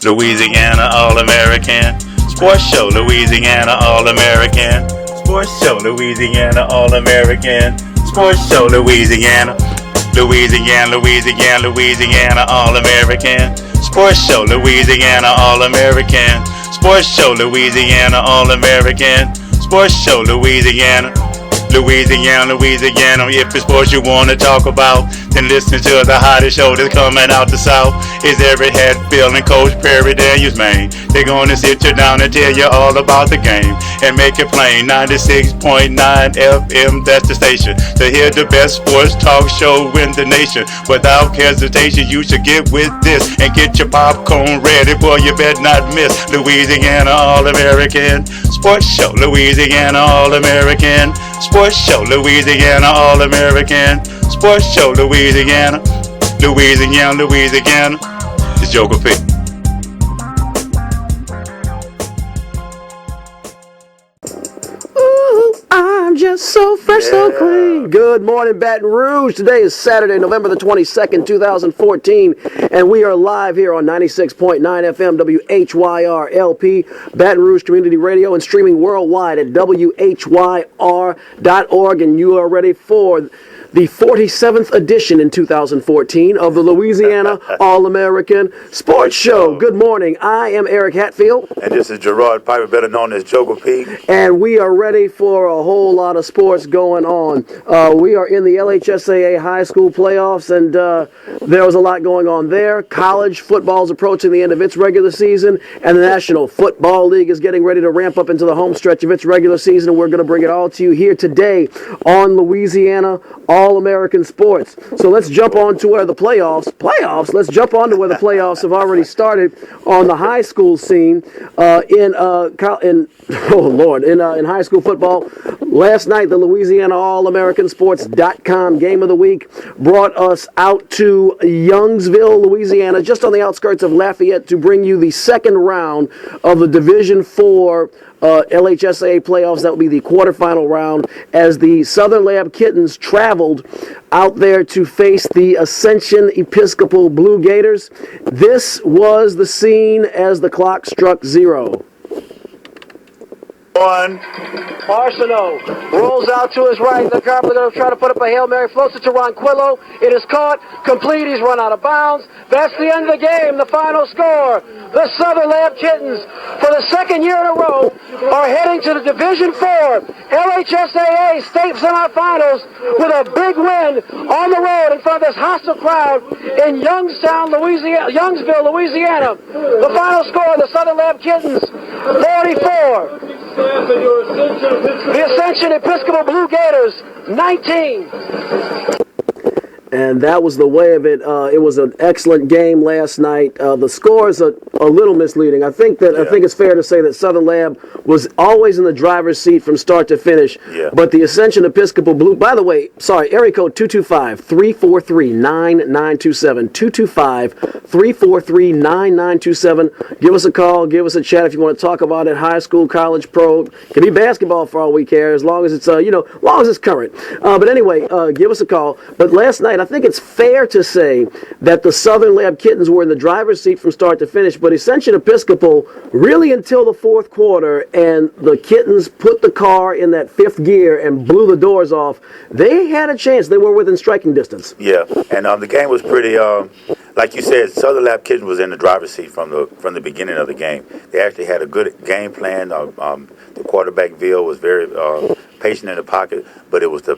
Louisiana All American Sports Show. Louisiana All American Sports Show. Louisiana All American Sports Show. Louisiana All American Sports Show. Louisiana All American Sports Show. Louisiana All American Sports Show. Louisiana. If it's sports you want to talk about, then listen to the hottest show that's coming out the South. It's Eric Hatfield and Coach Perry Daniels, man. They're going to sit you down and tell you all about the game and make it plain. 96.9 FM, that's the station to hear the best sports talk show in the nation. Without hesitation, you should get with this and get your popcorn ready, boy, you better not miss Louisiana All American Sports Show. Louisiana All American Sports Show. Louisiana All American Sports Show. Louisiana. It's Joker P. Ooh, I'm just so fresh, so clean. Good morning, Baton Rouge. Today is Saturday, November the 22nd, 2014, and we are live here on 96.9 FM WHYR-LP, Baton Rouge Community Radio, and streaming worldwide at WHYR.org, and you are ready for the 47th edition in 2014 of the Louisiana All American Sports Show. Good morning. I am Eric Hatfield. And this is Gerard Piper, better known as Joker P. And we are ready for a whole lot of sports going on. We are in the LHSSA high school playoffs, and there was a lot going on there. College football is approaching the end of its regular season, and the National Football League is getting ready to ramp up into the home stretch of its regular season, and we're going to bring it all to you here today on Louisiana All American Sports. So let's jump on to where the playoffs, let's jump on to where the playoffs have already started on the high school scene in high school football. Last night, the Louisiana All American Sports.com game of the week brought us out to Youngsville, Louisiana, just on the outskirts of Lafayette, to bring you the second round of the Division IV LHSSA playoffs. That will be the quarterfinal round, as the Southern Lab Kittens traveled out there to face the Ascension Episcopal Blue Gators. This was the scene as the clock struck 0. Arsenault rolls out to his right. The Carpenter trying to put up a Hail Mary, floats it to Ronquillo. It is caught, complete, he's run out of bounds. That's the end of the game, the final score. The Southern Lab Kittens, for the second year in a row, are heading to the Division IV LHSAA state semifinals with a big win on the road in front of this hostile crowd in Youngsville, Louisiana. The final score, the Southern Lab Kittens, 44. The Ascension Episcopal Blue Gators, 19. And that was the way of it. It was an excellent game last night. The scores are a little misleading. I think it's fair to say that Southern Lab was always in the driver's seat from start to finish. Yeah. But the Ascension Episcopal Blue, by the way, area code 225-343-9927. 225-343-9927. Give us a call. Give us a chat if you want to talk about it. High school, college, pro. Can be basketball for all we care, as long as it's long as it's current. But anyway, give us a call. But last night, I think it's fair to say that the Southern Lab Kittens were in the driver's seat from start to finish, but Ascension Episcopal really until the fourth quarter, and the Kittens put the car in that fifth gear and blew the doors off. They had a chance. They were within striking distance. Yeah, and the game was pretty, like you said, Southern Lab Kittens was in the driver's seat from the beginning of the game. They actually had a good game plan. The quarterback, Ville, was very patient in the pocket, but it was the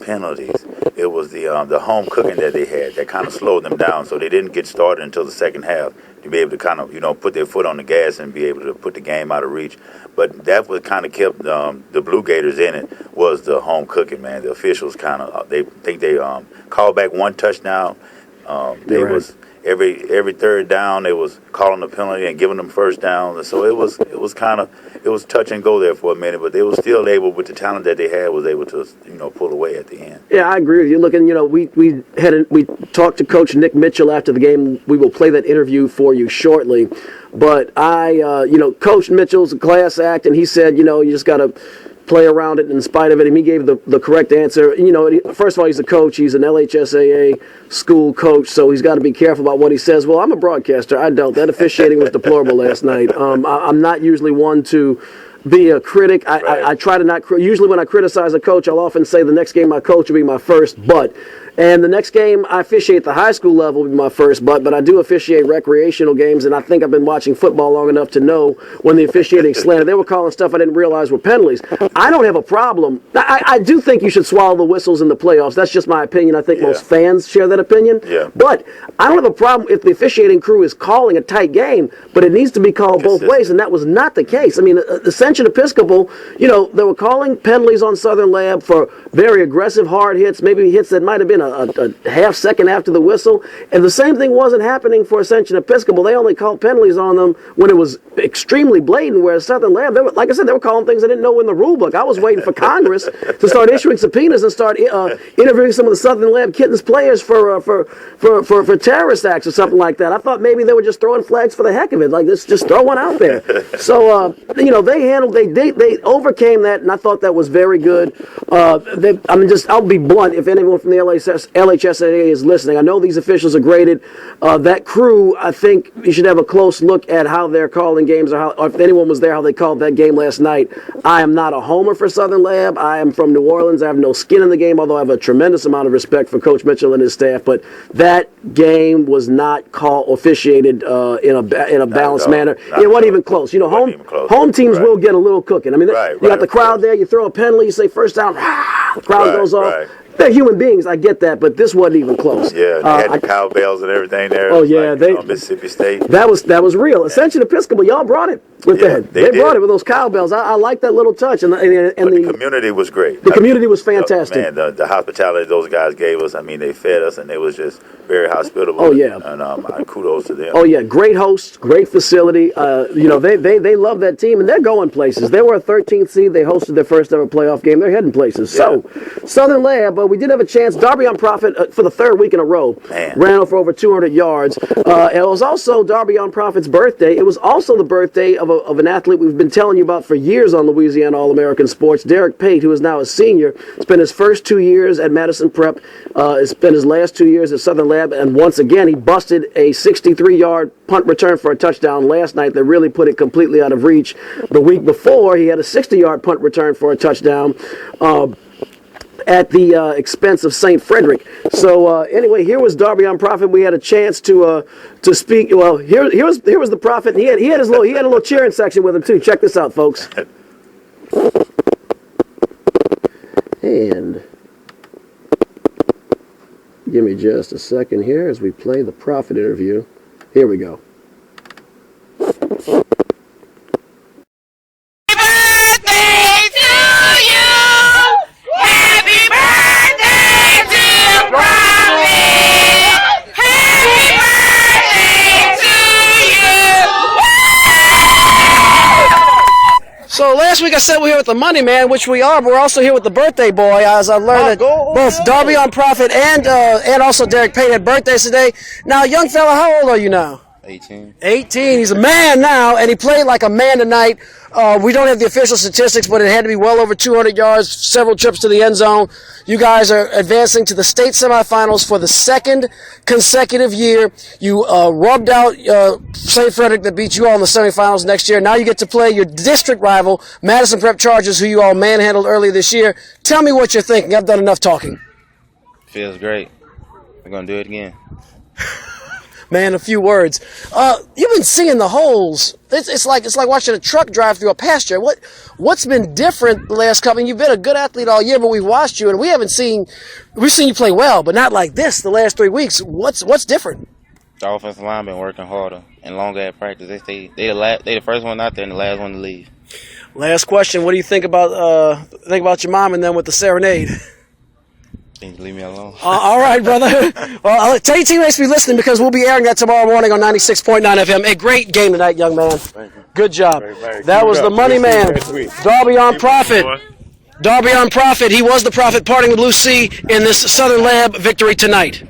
penalties. It was the home cooking that they had that kind of slowed them down, so they didn't get started until the second half to be able to kind of put their foot on the gas and be able to put the game out of reach. But that what kind of kept the Blue Gators in it was the home cooking, man. The officials kind of they called back one touchdown. Was every third down they was calling the penalty and giving them first down. So it was touch and go there for a minute, but they were still able, with the talent that they had, was able to pull away at the end. Yeah, I agree with you. Looking, we talked to Coach Nick Mitchell after the game. We will play that interview for you shortly. But Coach Mitchell's a class act, and he said, you just got to play around it in spite of it. And he gave the correct answer. You know, first of all, he's a coach. He's an LHSAA school coach, so he's got to be careful about what he says. Well, I'm a broadcaster. I don't. That officiating was deplorable last night. I'm not usually one to be a critic. I try to not. Usually when I criticize a coach, I'll often say the next game I coach will be my first butt. And the next game I officiate at the high school level will be my first but I do officiate recreational games, and I think I've been watching football long enough to know when the officiating slanted. They were calling stuff I didn't realize were penalties. I don't have a problem. I do think you should swallow the whistles in the playoffs. That's just my opinion. I think most fans share that opinion. Yeah. But I don't have a problem if the officiating crew is calling a tight game, but it needs to be called both ways, and that was not the case. I mean, Ascension Episcopal, you know, they were calling penalties on Southern Lab for very aggressive hard hits, maybe hits that might have been a half second after the whistle, and the same thing wasn't happening for Ascension Episcopal. They only called penalties on them when it was extremely blatant, whereas Southern Lab, they were, like I said, they were calling things I didn't know in the rule book. I was waiting for Congress to start issuing subpoenas and start interviewing some of the Southern Lab Kittens players for terrorist acts or something like that. I thought maybe they were just throwing flags for the heck of it, like this, just throw one out there. So you know, they overcame that, and I thought that was very good. I'll be blunt. If anyone from the LHSSA is listening, I know these officials are graded. That crew, I think you should have a close look at how they're calling games, or if anyone was there, how they called that game last night. I am not a homer for Southern Lab. I am from New Orleans. I have no skin in the game, although I have a tremendous amount of respect for Coach Mitchell and his staff. But that game was not officiated in a balanced manner. It wasn't even close. You know, home teams will get a little cooking. I mean, you got the crowd there. You throw a penalty, you say first down, the crowd goes off. They're human beings, I get that, but this wasn't even close. Yeah, they had the cowbells and everything there. Oh yeah, like, Mississippi State. That was real. Ascension Episcopal, y'all brought it with that. They brought it with those cowbells. I like that little touch, and the community was great. The community was fantastic. Man, the hospitality those guys gave us. I mean, they fed us, and they was just very hospitable. Oh yeah, and kudos to them. Oh yeah, great hosts, great facility. You know, they love that team, and they're going places. They were a 13th seed. They hosted their first ever playoff game. They're heading places. So Southern Lab, we did have a chance. Darby on Profit for the third week in a row ran for over 200 yards. It was also Darby on Profit's birthday. It was also the birthday of an athlete we've been telling you about for years on Louisiana All American Sports, Derek Pate, who is now a senior. Spent his first 2 years at Madison Prep. Spent his last 2 years at Southern Lab, and once again he busted a 63-yard punt return for a touchdown last night that really put it completely out of reach. The week before, he had a 60-yard punt return for a touchdown at the expense of St. Frederick. So anyway, here was Darby on Prophet. We had a chance to speak. Well, here was the Prophet. And he had a little cheering section with him too. Check this out, folks. And give me just a second here as we play the Prophet interview. Here we go. So last week I said we're here with the Money Man, which we are, but we're also here with the Birthday Boy, as I learned that both Darby on Prophet and also Derek Payne had birthdays today. Now, young fella, how old are you now? 18. 18. He's a man now, and he played like a man tonight. We don't have the official statistics, but it had to be well over 200 yards, several trips to the end zone. You guys are advancing to the state semifinals for the second consecutive year. You rubbed out St. Frederick that beat you all in the semifinals next year. Now you get to play your district rival, Madison Prep Chargers, who you all manhandled earlier this year. Tell me what you're thinking. I've done enough talking. Feels great. We're going to do it again. Man, a few words. You've been seeing the holes. It's like watching a truck drive through a pasture. What's been different the last couple? You've been a good athlete all year, but we've watched you and we've seen you play well, but not like this the last 3 weeks. What's different? The offensive line been working harder and longer at practice. They the first one out there and the last one to leave. Last question. What do you think about your mom and them with the serenade? You leave me alone. All right, brother. Well, I'll tell your teammates to be listening because we'll be airing that tomorrow morning on 96.9 FM. A great game tonight, young man. Good job. That was the Money Man, Darby on Prophet. Darby on Prophet. He was the Prophet parting with Lucy in this Southern Lab victory tonight.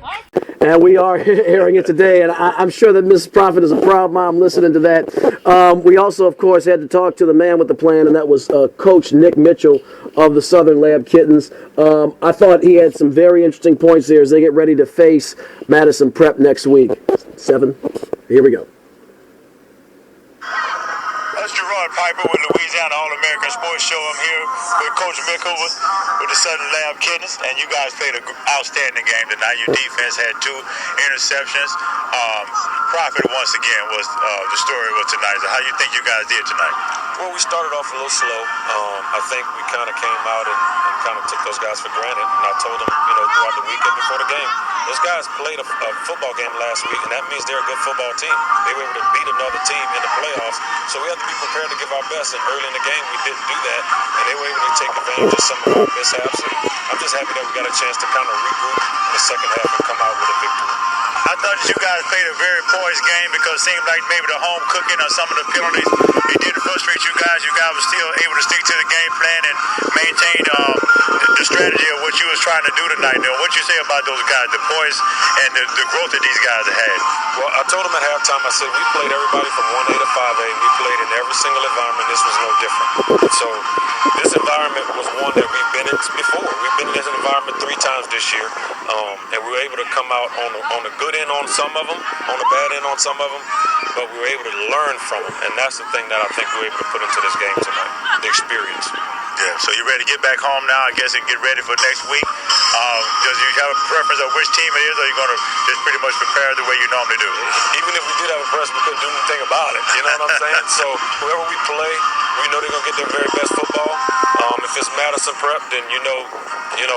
And we are airing it today, and I'm sure that Mrs. Prophet is a proud mom listening to that. We also, of course, had to talk to the man with the plan, and that was Coach Nick Mitchell of the Southern Lab Kittens. I thought he had some very interesting points there as they get ready to face Madison Prep next week. 7. Here we go. Piper with Louisiana All American Sports Show. I'm here with Coach Mitchell with the Southern Lab Kittens, and you guys played an outstanding game tonight. Your defense had 2 interceptions. Prophet once again was the story was tonight. So how you think you guys did tonight? Well, we started off a little slow. I think we kind of came out and kind of took those guys for granted. And I told them, throughout the weekend before the game, those guys played a football game last week, and that means they're a good football team. They were able to beat another team in the playoffs, so we have to be prepared to give our best. And early in the game, we didn't do that, and they were able to take advantage of some of our mishaps. And I'm just happy that we got a chance to kind of regroup in the second half and come out with a victory. I thought that you guys played a very poised game because it seemed like maybe the home cooking or some of the penalties, it didn't frustrate you guys. You guys were still able to stick to the game plan and maintain the strategy of what you was trying to do tonight. Now, what you say about those guys, the poise and the growth that these guys have had? Well, I told them at halftime, I said, we played everybody from 1A to 5A. We played in every single environment. This was no different. So this environment was one that we've been in before. We've been in this environment 3 times this year, and we were able to come out on the good end on some of them, on the bad end on some of them, but we were able to learn from them, and that's the thing that I think we're able to put into this game tonight, the experience. Yeah, so you're ready to get back home now, I guess, and get ready for next week. Does you have a preference of which team it is, or are you going to just pretty much prepare the way you normally do? Even if we did have a preference, we couldn't do anything about it. You know what I'm saying? So whoever we play, we know they're going to get their very best football. If it's Madison Prep, then you know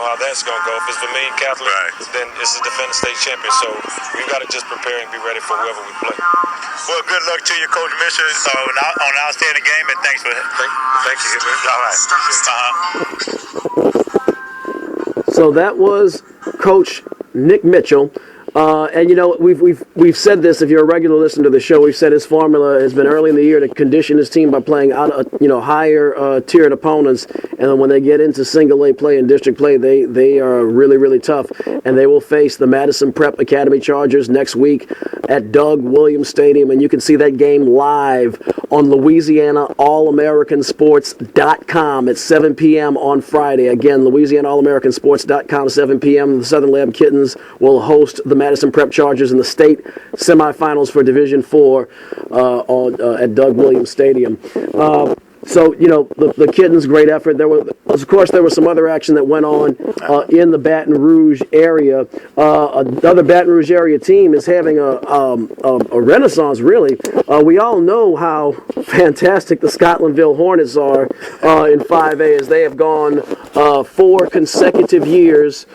how that's going to go. If it's Vermilion Catholic, right, then it's the defending state champion. So we've got to just prepare and be ready for whoever we play. Well, good luck to you, Coach Mitchell, on an outstanding game, and thanks for Thank you. All right. So that was Coach Nick Mitchell. And we've said this. If you're a regular listener to the show, we've said his formula has been early in the year to condition his team by playing out, higher tiered opponents, and then when they get into single A play and district play, they are really, really tough, and they will face the Madison Prep Academy Chargers next week at Doug Williams Stadium, and you can see that game live on Louisiana All American Sports.com at 7 p.m. on Friday. Again, Louisiana All American Sports.com, 7 p.m. The Southern Lab Kittens will host the Madison Prep Chargers in the state semifinals for Division IV at Doug Williams Stadium. So, the Kittens, great effort. There was some other action that went on in the Baton Rouge area. Another Baton Rouge area team is having a renaissance, really. We all know how fantastic the Scotlandville Hornets are in 5A, as they have gone 4 consecutive years.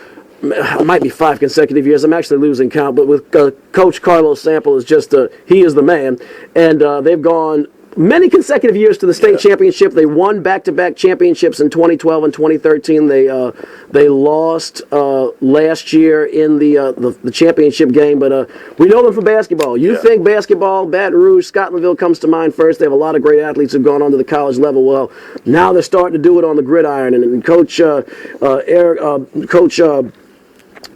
It might be 5 consecutive years. I'm actually losing count, but with Coach Carlos Sample he is the man, and they've gone many consecutive years to the state championship. They won back-to-back championships in 2012 and 2013. They lost last year in the championship game, but we know them for basketball. You think basketball, Baton Rouge, Scotlandville comes to mind first. They have a lot of great athletes who've gone on to the college level. Well, now they're starting to do it on the gridiron, and Coach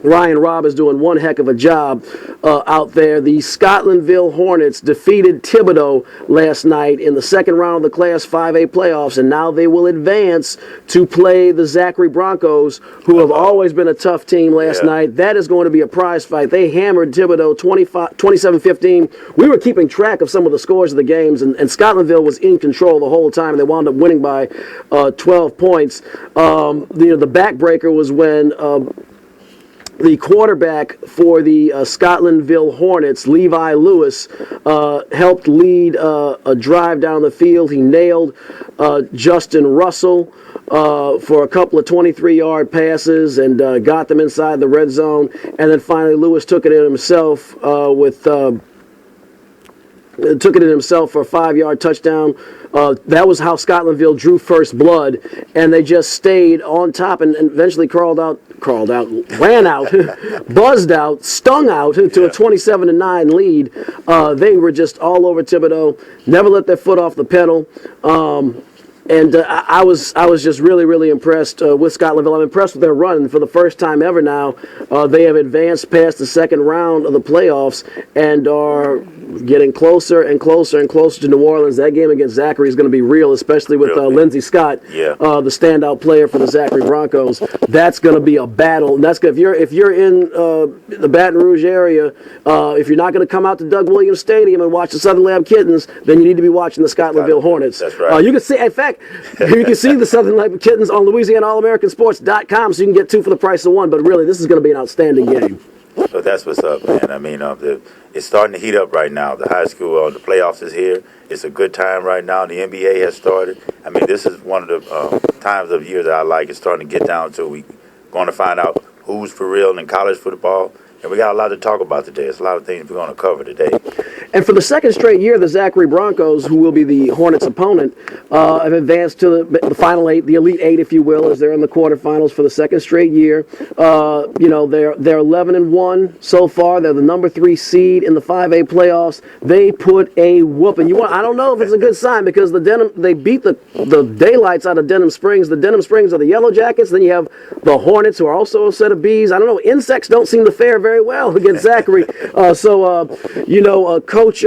Ryan Robb is doing one heck of a job out there. The Scotlandville Hornets defeated Thibodaux last night in the second round of the Class 5A playoffs, and now they will advance to play the Zachary Broncos, who have always been a tough team last night. That is going to be a prize fight. They hammered Thibodaux 27-15. We were keeping track of some of the scores of the games, and Scotlandville was in control the whole time, and they wound up winning by 12 points. The backbreaker was when the quarterback for the Scotlandville Hornets, Levi Lewis, helped lead a drive down the field. He nailed Justin Russell for a couple of 23-yard passes and got them inside the red zone. And then finally Lewis took it in himself for a 5-yard touchdown. That was how Scotlandville drew first blood, and they just stayed on top and eventually ran out, buzzed out, stung out to a 27-9 lead. They were just all over Thibodaux, never let their foot off the pedal. I was just really, really impressed with Scotlandville. I'm impressed with their run. For the first time ever now, they have advanced past the second round of the playoffs and are getting closer and closer and closer to New Orleans. That game against Zachary is going to be real, especially with Lindsey Scott, the standout player for the Zachary Broncos. That's going to be a battle. And that's good. If you're in the Baton Rouge area, if you're not going to come out to Doug Williams Stadium and watch the Southern Lab Kittens, then you need to be watching the Scotlandville Hornets. That's right. You can see, in fact, you can see the Southern Lab Kittens on Louisiana All American Sports.com, so you can get 2 for the price of 1. But really, this is going to be an outstanding game. So that's what's up, man. I mean, it's starting to heat up right now. The high school, the playoffs is here. It's a good time right now. The NBA has started. I mean, this is one of the times of year that I like. It's starting to get down to we're going to find out who's for real in college football. And we got a lot to talk about today. It's a lot of things we're going to cover today. And for the second straight year, the Zachary Broncos, who will be the Hornets' opponent, have advanced to the final 8, the Elite 8, if you will, as they're in the quarterfinals for the second straight year. They're 11-1 so far. They're the number 3 seed in the 5A playoffs. They put a whooping. I don't know if it's a good sign because they beat the daylights out of Denham Springs. The Denham Springs are the Yellow Jackets. Then you have the Hornets, who are also a set of bees. I don't know. Insects don't seem to fare very well against Zachary. Coach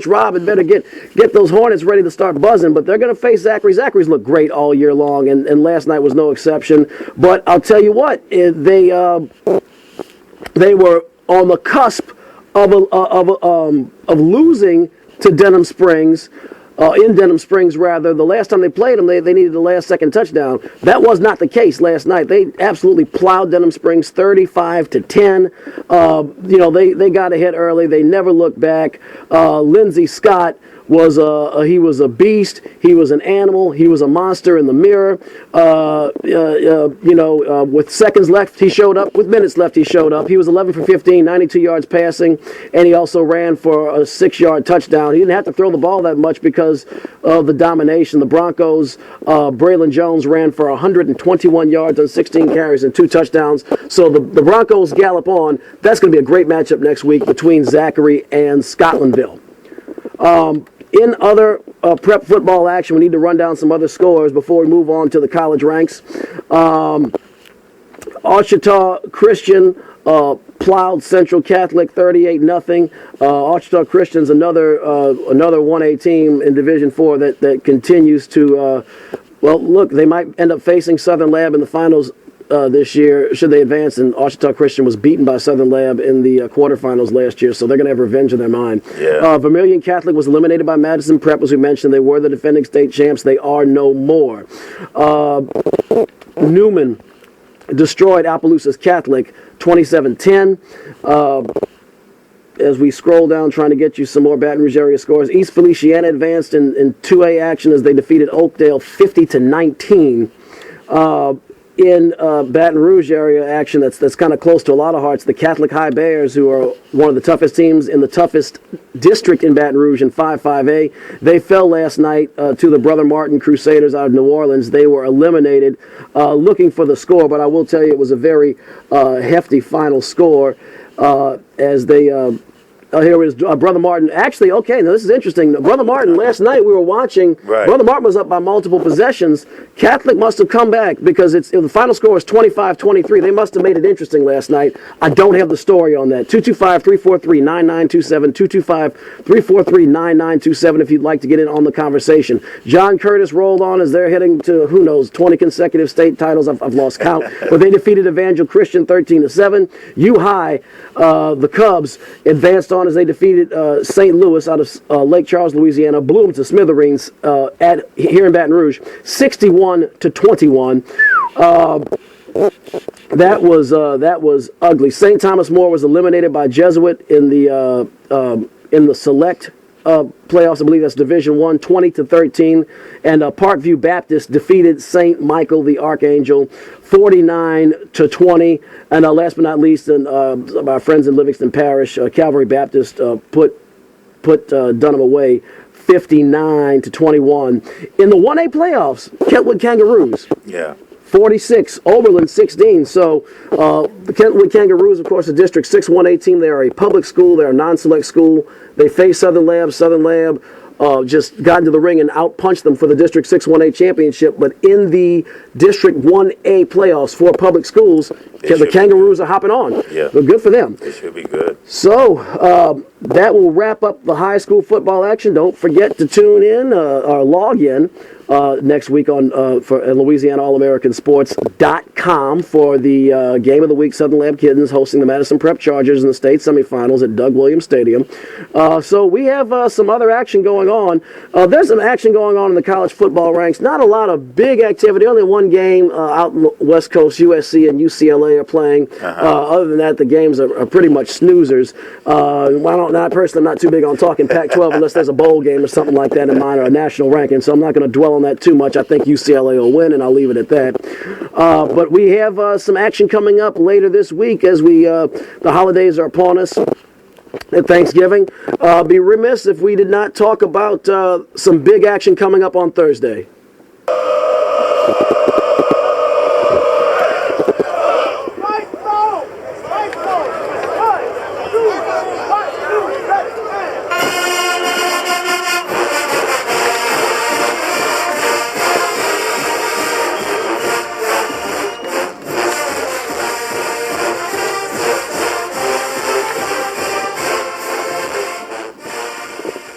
Rob had better get those Hornets ready to start buzzing, but they're going to face Zachary. Zachary's looked great all year long, and last night was no exception. But I'll tell you what, they were on the cusp of losing to Denham Springs. In Denham Springs, rather. The last time they played them, they needed the last-second touchdown. That was not the case last night. They absolutely plowed Denham Springs 35-10. They got ahead early. They never looked back. Lindsey Scott was a beast. He was an animal. He was a monster in the mirror. With seconds left, he showed up. With minutes left, he showed up. He was 11 for 15, 92 yards passing, and he also ran for a 6-yard touchdown. He didn't have to throw the ball that much because of the domination. The Broncos, Braylon Jones ran for 121 yards on 16 carries and 2 touchdowns. So the Broncos gallop on. That's going to be a great matchup next week between Zachary and Scotlandville. In other prep football action, we need to run down some other scores before we move on to the college ranks. Ouachita Christian plowed Central Catholic 38-0. Ouachita Christian's another 1A team in Division 4 that continues to. They might end up facing Southern Lab in the finals this year, should they advance, and Ouachita Christian was beaten by Southern Lab in the quarterfinals last year, so they're going to have revenge in their mind. Yeah. Vermilion Catholic was eliminated by Madison Prep, as we mentioned. They were the defending state champs. They are no more. Newman destroyed Opelousas Catholic 27-10. As we scroll down trying to get you some more Baton Rouge area scores, East Feliciana advanced in 2A action as they defeated Oakdale 50-19. In Baton Rouge area action that's kind of close to a lot of hearts, the Catholic High Bears, who are one of the toughest teams in the toughest district in Baton Rouge in 5A, they fell last night to the Brother Martin Crusaders out of New Orleans. They were eliminated. Looking for the score, but I will tell you it was a very hefty final score as they... here is Brother Martin. Actually, okay, now this is interesting. Brother Martin, last night we were watching. Right. Brother Martin was up by multiple possessions. Catholic must have come back because the final score was 25-23. They must have made it interesting last night. I don't have the story on that. 225-343-9927. 225-343-9927 if you'd like to get in on the conversation. John Curtis rolled on as they're heading to, 20 consecutive state titles. I've lost count. But they defeated Evangel Christian 13-7. U-High, the Cubs, advanced on as they defeated St. Louis out of Lake Charles, Louisiana, blew them to smithereens here in Baton Rouge, 61-21. That was ugly. St. Thomas More was eliminated by Jesuit in the select playoffs. I believe that's Division 1, 20-13, and Parkview Baptist defeated St. Michael the Archangel 49-20. And last but not least, our friends in Livingston Parish, Calvary Baptist put Dunham away 59-21. In the 1A playoffs, Kentwood Kangaroos. Yeah. 46, Oberlin 16. So the Kentwood Kangaroos, of course, a District 6 1A team. They are a public school. They are a non-select school. They face Southern Lab. Southern Lab just got into the ring and outpunched them for the District 6 1A championship. But in the District 1A playoffs for public schools, the Kangaroos are hopping on. Yeah. But good for them. It should be good. So that will wrap up the high school football action. Don't forget to tune in or log in next week on for Louisiana All American Sports.com for the game of the week. Southern Lab Kittens hosting the Madison Prep Chargers in the state semifinals at Doug Williams Stadium. So we have some other action going on. There's some action going on in the college football ranks. Not a lot of big activity. Only one game out in the West Coast. USC and UCLA are playing. Other than that, the games are pretty much snoozers. I personally am not too big on talking Pac-12 unless there's a bowl game or something like that in mind or a national ranking. So I'm not going to dwell on that too much. I think UCLA will win, and I'll leave it at that. But we have some action coming up later this week as the holidays are upon us at Thanksgiving. Be remiss if we did not talk about some big action coming up on Thursday.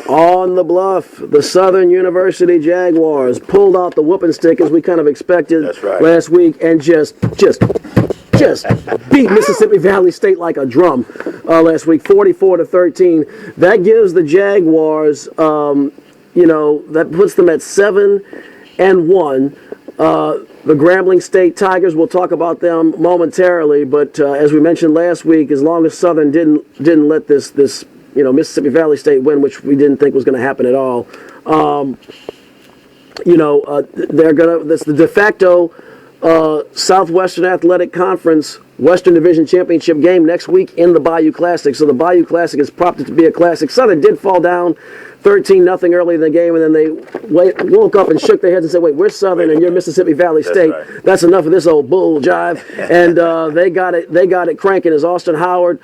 On the Bluff, the Southern University Jaguars pulled out the whooping stick as we kind of expected last week and just beat Mississippi Valley State like a drum last week, 44-13. That gives the Jaguars, that puts them at 7-1. The Grambling State Tigers, we'll talk about them momentarily, but as we mentioned last week, as long as Southern didn't let this Mississippi Valley State win, which we didn't think was going to happen at all. That's the de facto Southwestern Athletic Conference Western Division Championship game next week in the Bayou Classic. So the Bayou Classic is propped to be a classic. Southern did fall down 13-0 early in the game, and then they woke up and shook their heads and said, wait, we're Southern and you're Mississippi Valley State. That's enough of this old bull jive. And they got it cranking as Austin Howard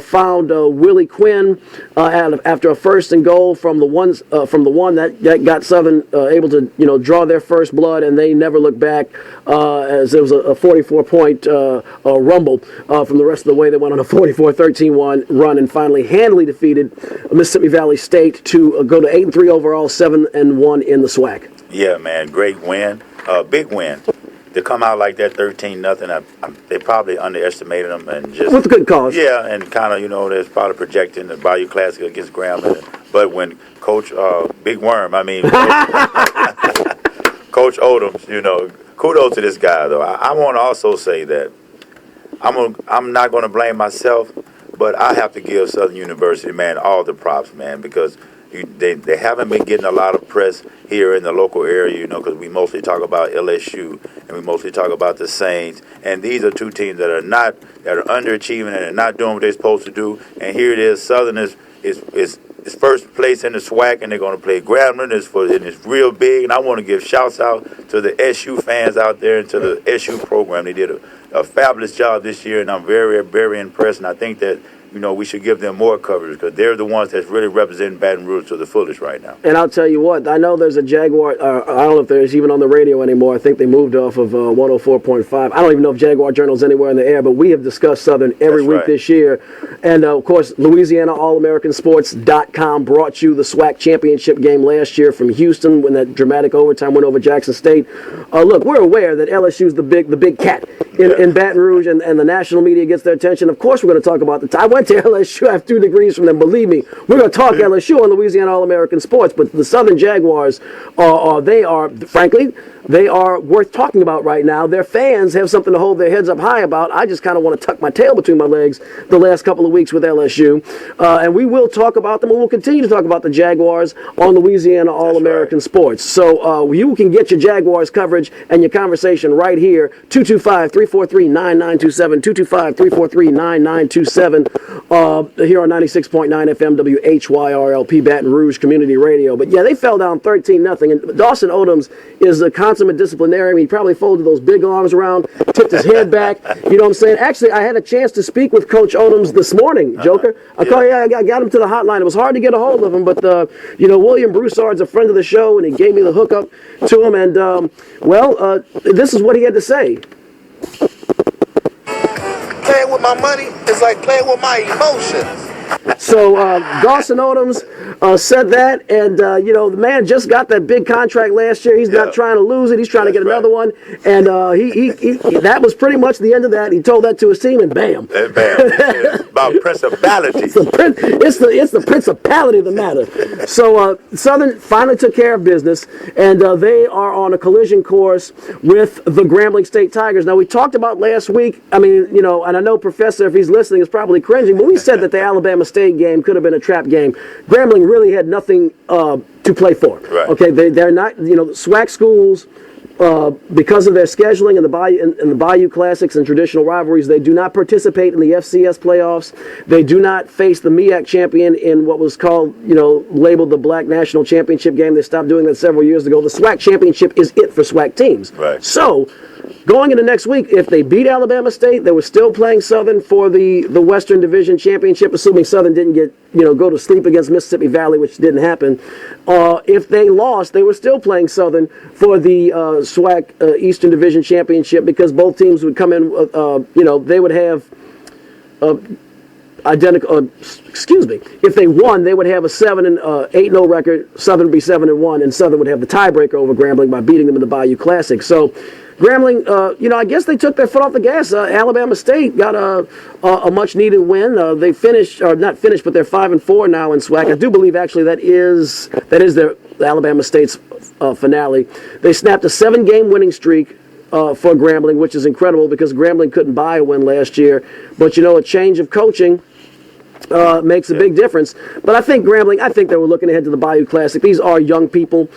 found Willie Quinn after a first and goal from the one that got Southern able to draw their first blood, and they never looked back as there was a 44-point rumble from the rest of the way. They went on a 44-13 run and finally handily defeated Mississippi Valley State to go to 8-3 overall, 7-1 in the SWAC. Yeah, man, great win, big win. To come out like that, 13-0, they probably underestimated them and just with a good cause. Yeah, and kind of they're probably projecting the Bayou Classic against Grambling. But when Coach Big Worm, Coach Odoms, kudos to this guy though. I want to also say that I'm not going to blame myself, but I have to give Southern University, man, all the props, man, because they haven't been getting a lot of press here in the local area, because we mostly talk about LSU and we mostly talk about the Saints, and these are two teams that are underachieving and are not doing what they're supposed to do. And here it is, Southern is first place in the SWAC, and they're going to play Grambling. It's real big, and I want to give shouts out to the SU fans out there and to the SU program. They did a fabulous job this year, and I'm very, very impressed. And I think that we should give them more coverage because they're the ones that's really representing Baton Rouge to the fullest right now. And I'll tell you what, I know there's a Jaguar, I don't know if there's even on the radio anymore. I think they moved off of 104.5. I don't even know if Jaguar Journal's anywhere in the air, but we have discussed Southern every week this year. And, of course, Louisiana All American Sports.com brought you the SWAC championship game last year from Houston when that dramatic overtime went over Jackson State. Look, we're aware that LSU's the big cat in Baton Rouge, and the national media gets their attention. Of course, we're going to talk about I went to LSU. I have 2 degrees from them. Believe me, we're going to talk LSU on Louisiana All American Sports. But the Southern Jaguars, frankly, they are worth talking about right now. Their fans have something to hold their heads up high about. I just kind of want to tuck my tail between my legs the last couple of weeks with LSU. And we will talk about them, and we'll continue to talk about the Jaguars on Louisiana All American Sports. So you can get your Jaguars coverage and your conversation right here, 225-343-9927, 225-343-9927, here on 96.9 FM WHYR-LP Baton Rouge Community Radio. But yeah, they fell down 13-0, and Dawson Odoms is a constant consummate disciplinarian. He probably folded those big arms around, tipped his head back. You know what I'm saying? Actually, I had a chance to speak with Coach Odoms this morning, Joker. I got him to the hotline. It was hard to get a hold of him, but William Broussard's a friend of the show, and he gave me the hookup to him. And this is what he had to say. Playing with my money is like playing with my emotions. So Dawson Odoms said that, and the man just got that big contract last year. He's not trying to lose it. He's trying to get another one, and he that was pretty much the end of that. He told that to his team, and bam. And bam. It's about principality. It's the principality of the matter. So Southern finally took care of business, and they are on a collision course with the Grambling State Tigers. Now, we talked about last week, and I know Professor, if he's listening, is probably cringing, but we said that the Alabama State game could have been a trap game. Grambling really had nothing to play for. Right. Okay, they're not, SWAC schools, because of their scheduling and the Bayou Classics and traditional rivalries, they do not participate in the FCS playoffs. They do not face the MEAC champion in what was called, labeled the Black National Championship game. They stopped doing that several years ago. The SWAC championship is it for SWAC teams. Right. So, going into next week, if they beat Alabama State, they were still playing Southern for the Western Division Championship, assuming Southern didn't go to sleep against Mississippi Valley, which didn't happen. If they lost, they were still playing Southern for the SWAC Eastern Division Championship, because both teams would come in, they would have identical. If they won, they would have a 8-0 record. Southern would be 7-1, and Southern would have the tiebreaker over Grambling by beating them in the Bayou Classic. So, Grambling, I guess they took their foot off the gas. Alabama State got a much-needed win. They finished, or not finished, but they're 5-4 now in SWAC. I do believe actually that is their Alabama State's finale. They snapped a 7-game winning streak for Grambling, which is incredible because Grambling couldn't buy a win last year. But a change of coaching makes a big difference. But I think Grambling, they were looking ahead to the Bayou Classic. These are young people,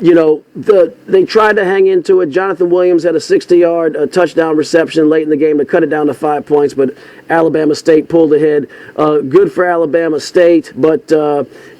they tried to hang into it. Jonathan Williams had a 60-yard touchdown reception late in the game to cut it down to 5 points, but Alabama State pulled ahead. Good for Alabama State, but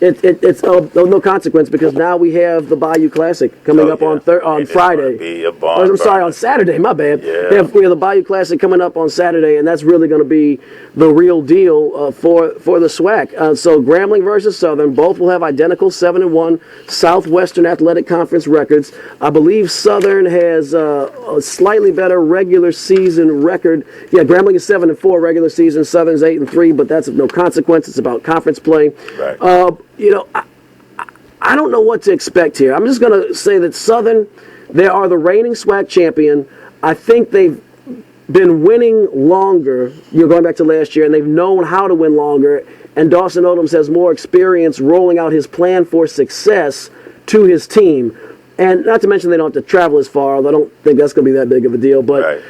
it's no consequence because now we have the Bayou Classic coming up on Friday. On Saturday. My bad. Yeah. We have the Bayou Classic coming up on Saturday, and that's really going to be the real deal for the SWAC. So Grambling versus Southern, both will have identical 7-1 Southwestern Athletic Conference records. I believe Southern has a slightly better regular season record. Yeah, Grambling is 7-4 regular season. Southern's 8-3, but that's of no consequence. It's about conference play. Right. I don't know what to expect here. I'm just going to say that Southern, they are the reigning SWAC champion. I think they've been winning longer, going back to last year, and they've known how to win longer. And Dawson Odoms has more experience rolling out his plan for success to his team. And not to mention they don't have to travel as far, although I don't think that's going to be that big of a deal. But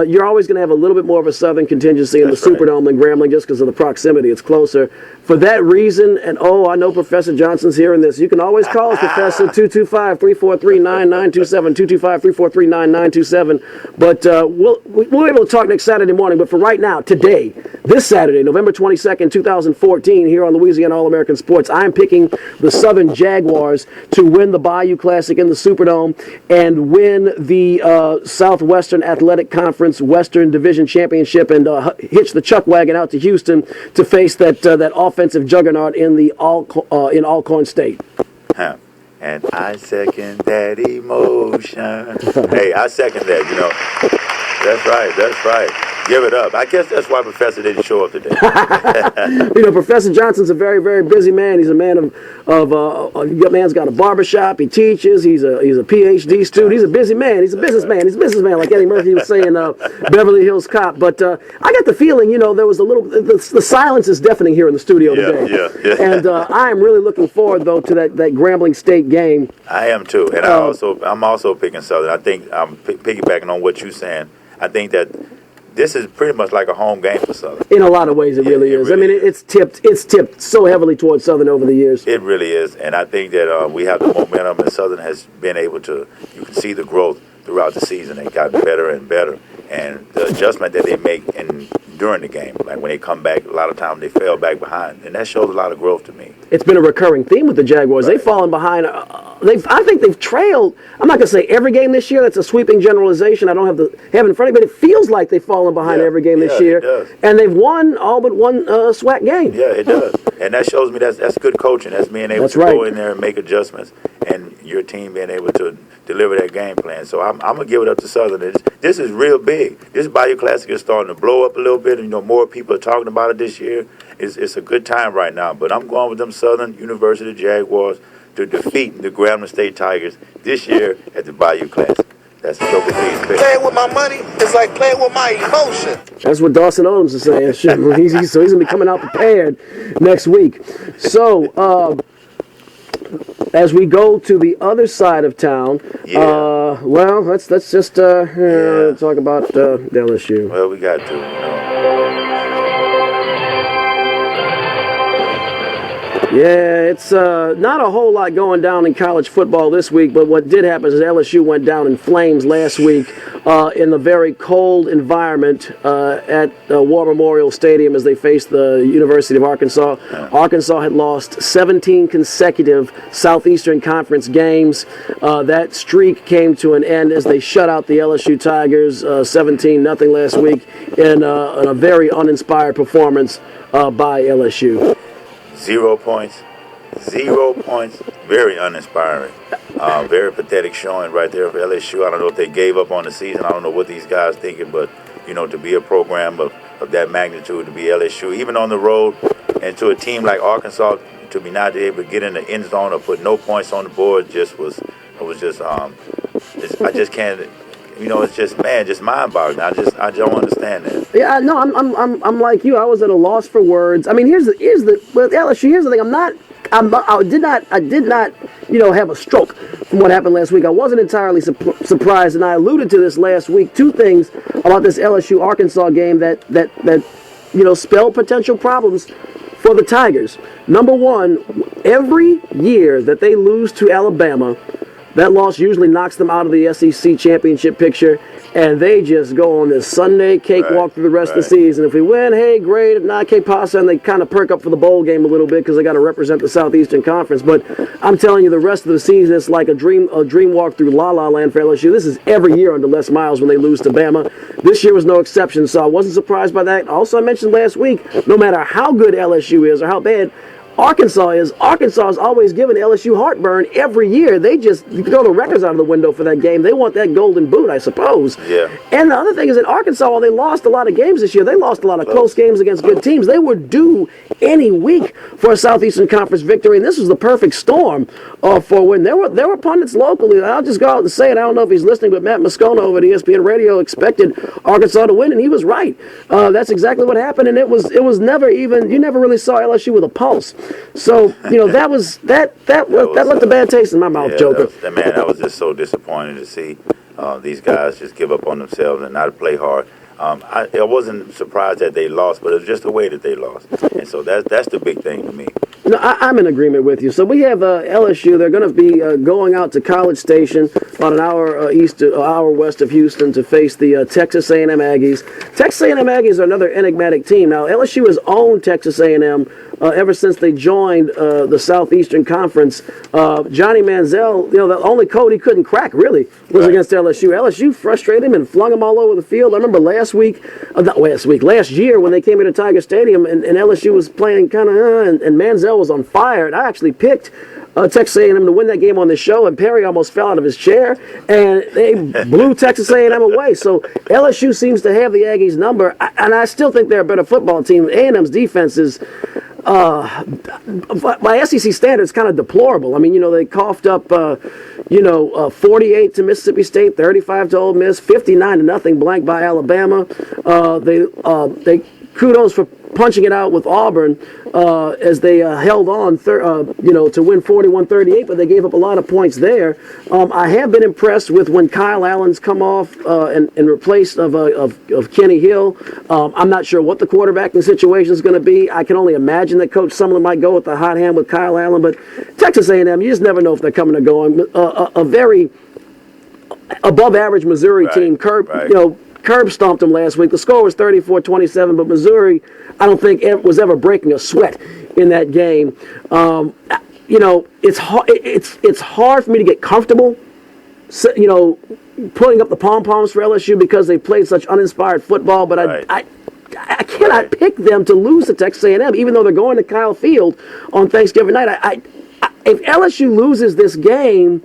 you're always going to have a little bit more of a Southern contingency in the Superdome than Grambling just because of the proximity. It's closer. For that reason, and I know Professor Johnson's hearing this, you can always call us, Professor, 225-343-9927, 225-343-9927. But we'll be able to talk next Saturday morning. But for right now, today, this Saturday, November 22nd, 2014, here on Louisiana All American Sports, I'm picking the Southern Jaguars to win the Bayou Classic in the Superdome and win the Southwestern Athletic Conference Western Division Championship and hitch the chuck wagon out to Houston to face that offensive juggernaut in the Alcorn State. And I second that emotion. Hey, I second that, That's right. Give it up. I guess that's why Professor didn't show up today. Professor Johnson's a very, very busy man. He's a man man's got a barbershop. He teaches. He's a PhD student. He's a busy man. He's a businessman. He's a businessman, like Eddie Murphy was saying, Beverly Hills Cop. But I got the feeling, there was a little, the silence is deafening here in the studio today. Yeah. And I am really looking forward, though, to that Grambling State game. I am, too. And I'm also picking Southern. I think I'm piggybacking on what you're saying. I think that this is pretty much like a home game for Southern. In a lot of ways, it really is. Really is. It's tipped so heavily towards Southern over the years. It really is, and I think that we have the momentum, and Southern has been able to. You can see the growth throughout the season. They got better and better, and the adjustment that they make in during the game. Like when they come back, a lot of times they fell back behind, and that shows a lot of growth to me. It's been a recurring theme with the Jaguars. Right. They've fallen behind. I think they've trailed. I'm not going to say every game this year. That's a sweeping generalization. I don't have it in front of me, but it feels like they've fallen behind every game this year. It does. And they've won all but one SWAC game. Yeah, it does. And that shows me that's good coaching. That's being able to go in there and make adjustments, and your team being able to deliver that game plan. So I'm going to give it up to Southern. This is real big. This Bayou Classic is starting to blow up a little bit, and more people are talking about it this year. It's a good time right now. But I'm going with them Southern University Jaguars to defeat the Grambling State Tigers this year at the Bayou Classic. That's a Joker P's pick. Playing with my money is like playing with my emotion. That's what Dawson Owens is saying. So he's going to be coming out prepared next week. So, as we go to the other side of town, well, let's just talk about the LSU. Well, we got to. Yeah, it's not a whole lot going down in college football this week, but what did happen is LSU went down in flames last week in the very cold environment at War Memorial Stadium as they faced the University of Arkansas. Arkansas had lost 17 consecutive Southeastern Conference games. That streak came to an end as they shut out the LSU Tigers 17-0 last week in a very uninspired performance by LSU. 0 points. 0 points. Very uninspiring. Very pathetic showing right there for LSU. I don't know if they gave up on the season. I don't know what these guys thinking, but, to be a program of that magnitude, to be LSU, even on the road, and to a team like Arkansas, to be not able to get in the end zone or put no points on the board I just can't. It's just mind-boggling. I don't understand that. Yeah, no, I'm like you. I was at a loss for words. I mean, with LSU. Here's the thing. I did not, have a stroke from what happened last week. I wasn't entirely surprised, and I alluded to this last week. Two things about this LSU-Arkansas game that spell potential problems for the Tigers. Number one, every year that they lose to Alabama, that loss usually knocks them out of the SEC championship picture, and they just go on this Sunday cakewalk through the rest of the season. If we win, hey, great. If not, que pasa, and they kind of perk up for the bowl game a little bit because they got to represent the Southeastern Conference. But I'm telling you, the rest of the season, it's like a dream walk through la-la land for LSU. This is every year under Les Miles when they lose to Bama. This year was no exception, so I wasn't surprised by that. Also, I mentioned last week, no matter how good LSU is or how bad Arkansas is always given LSU heartburn every year. They just throw the records out of the window for that game. They want that golden boot, I suppose. Yeah. And the other thing is that Arkansas, while they lost a lot of games this year, they lost a lot of close games against good teams. They were due any week for a Southeastern Conference victory, and this was the perfect storm for when there were pundits locally. I'll just go out and say it. I don't know if he's listening, but Matt Moscona over at ESPN Radio expected Arkansas to win, and he was right. That's exactly what happened, and it was never even, you never really saw LSU with a pulse. So, that left a bad taste in my mouth, Joker. That was just so disappointing to see these guys just give up on themselves and not play hard. I wasn't surprised that they lost, but it was just the way that they lost. And so that's the big thing to me. No, I'm in agreement with you. So we have LSU. They're going to be going out to College Station, about an hour west of Houston, to face the Texas A&M Aggies. Texas A&M Aggies are another enigmatic team. Now, LSU has owned Texas A&M ever since they joined the Southeastern Conference. Johnny Manziel, the only code he couldn't crack, really, was against LSU. LSU frustrated him and flung him all over the field. I remember last year when they came into Tiger Stadium and LSU was playing kind of, and Manziel was on fire. And I actually picked Texas A&M to win that game on this show, and Perry almost fell out of his chair, and they blew Texas A&M away. So LSU seems to have the Aggies' number, and I still think they're a better football team. A&M's defense is, by SEC standards, kind of deplorable. I mean, they coughed up, 48 to Mississippi State, 35 to Ole Miss, 59-0 blank by Alabama. They kudos for punching it out with Auburn as they held on, to win 41-38, but they gave up a lot of points there. I have been impressed with when Kyle Allen's come off in replace of Kenny Hill. I'm not sure what the quarterbacking situation is going to be. I can only imagine that Coach Sumlin might go with the hot hand with Kyle Allen, but Texas A&M, you just never know if they're coming or going. A very above-average Missouri team, curb stomped them last week. The score was 34-27, but Missouri, I don't think was ever breaking a sweat in that game. It's hard for me to get comfortable, putting up the pom-poms for LSU because they played such uninspired football, but I cannot pick them to lose to Texas A&M, even though they're going to Kyle Field on Thanksgiving night. If LSU loses this game,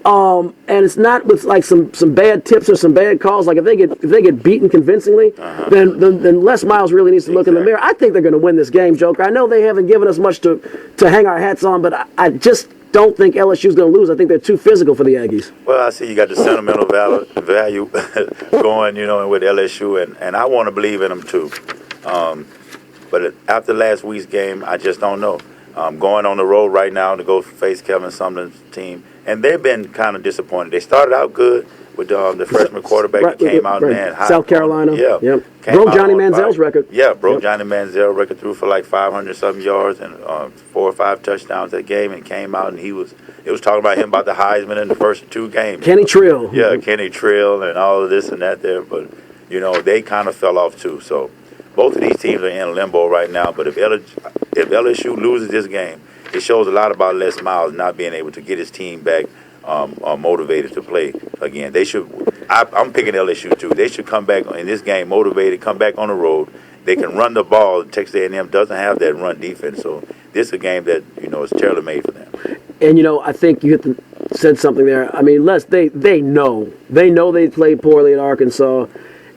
and it's not with like some bad tips or some bad calls, like if they get beaten convincingly, then Les Miles really needs to look in the mirror. I think they're going to win this game, Joker. I know they haven't given us much to hang our hats on, but I just don't think LSU's going to lose. I think they're too physical for the Aggies. Well, I see you got the sentimental value going, with LSU, and I want to believe in them too. But after last week's game, I just don't know. Going on the road right now to go face Kevin Sumlin's team, and they've been kind of disappointed. They started out good with the freshman quarterback that came out, man. South Carolina. Yeah. Broke Johnny Manziel's record. Yeah, broke Johnny Manziel's record, threw for like 500-something yards and 4 or 5 touchdowns that game, and came out, and it was talking about him about the Heisman in the first 2 games. Kenny Trill. Yeah, Kenny Trill and all of this and that there, but, they kind of fell off too. So both of these teams are in limbo right now, but if LSU loses this game, it shows a lot about Les Miles not being able to get his team back motivated to play again. They should. I'm picking LSU too. They should come back in this game motivated, come back on the road. They can run the ball. Texas A&M doesn't have that run defense, so this is a game that is tailor-made for them. And I think you said something there. I mean, Les, they know they played poorly at Arkansas,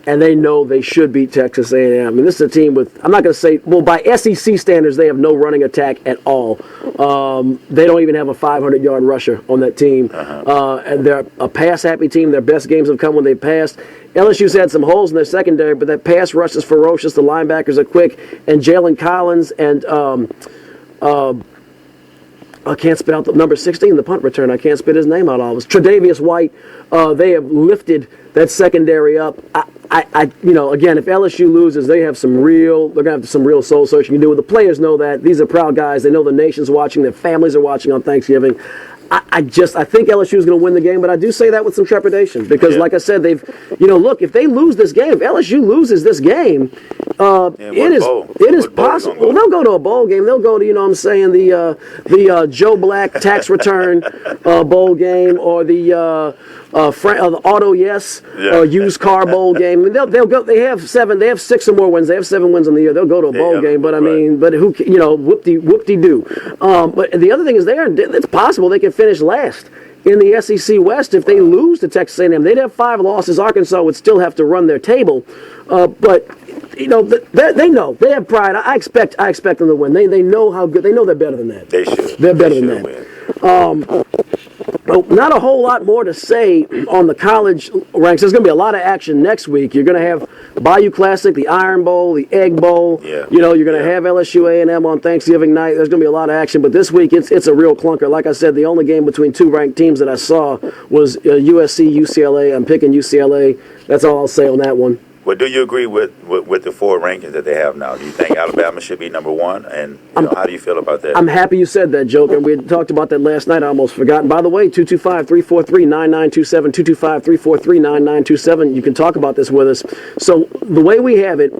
and they know they should beat Texas A&M. I mean, this is a team with, I'm not going to say, well, by SEC standards, they have no running attack at all. They don't even have a 500-yard rusher on that team. And they're a pass-happy team. Their best games have come when they passed. LSU's had some holes in their secondary, but that pass rush is ferocious. The linebackers are quick. And Jalen Collins and I can't spell out the number 16, the punt return. I can't spit his name out always. Tre'Davious White. They have lifted that secondary up. Again, if LSU loses, they're going to have some real soul searching to do. The players know that. These are proud guys. They know the nation's watching. Their families are watching on Thanksgiving. I think LSU is going to win the game, but I do say that with some trepidation because, like I said, look, if they lose this game, if LSU loses this game, it is possible. Well, they'll go to a bowl game. They'll go to, the Joe Black tax return bowl game or the Auto Yes used car bowl game. I mean, they'll go. They have 6 or more wins. They have 7 wins in the year. They'll go to a bowl game. But but who, whoop-de-doo. But the other thing is, it's possible they can finish last in the SEC West if they lose to Texas A&M. They'd have 5 losses. Arkansas would still have to run their table. But they know they have pride. I expect them to win. They know how good. They know they're better than that. They should. They're better than that. Not a whole lot more to say on the college ranks. There's going to be a lot of action next week. You're going to have Bayou Classic, the Iron Bowl, the Egg Bowl. Yeah. You're going to have LSU A&M on Thanksgiving night. There's going to be a lot of action. But this week, it's a real clunker. Like I said, the only game between 2 ranked teams that I saw was USC, UCLA. I'm picking UCLA. That's all I'll say on that one. Well, do you agree with the 4 rankings that they have now? Do you think Alabama should be number 1? And how do you feel about that? I'm happy you said that, Joker. We had talked about that last night. I almost forgot. And by the way, 225-343-9927, 225-343-9927. You can talk about this with us. So the way we have it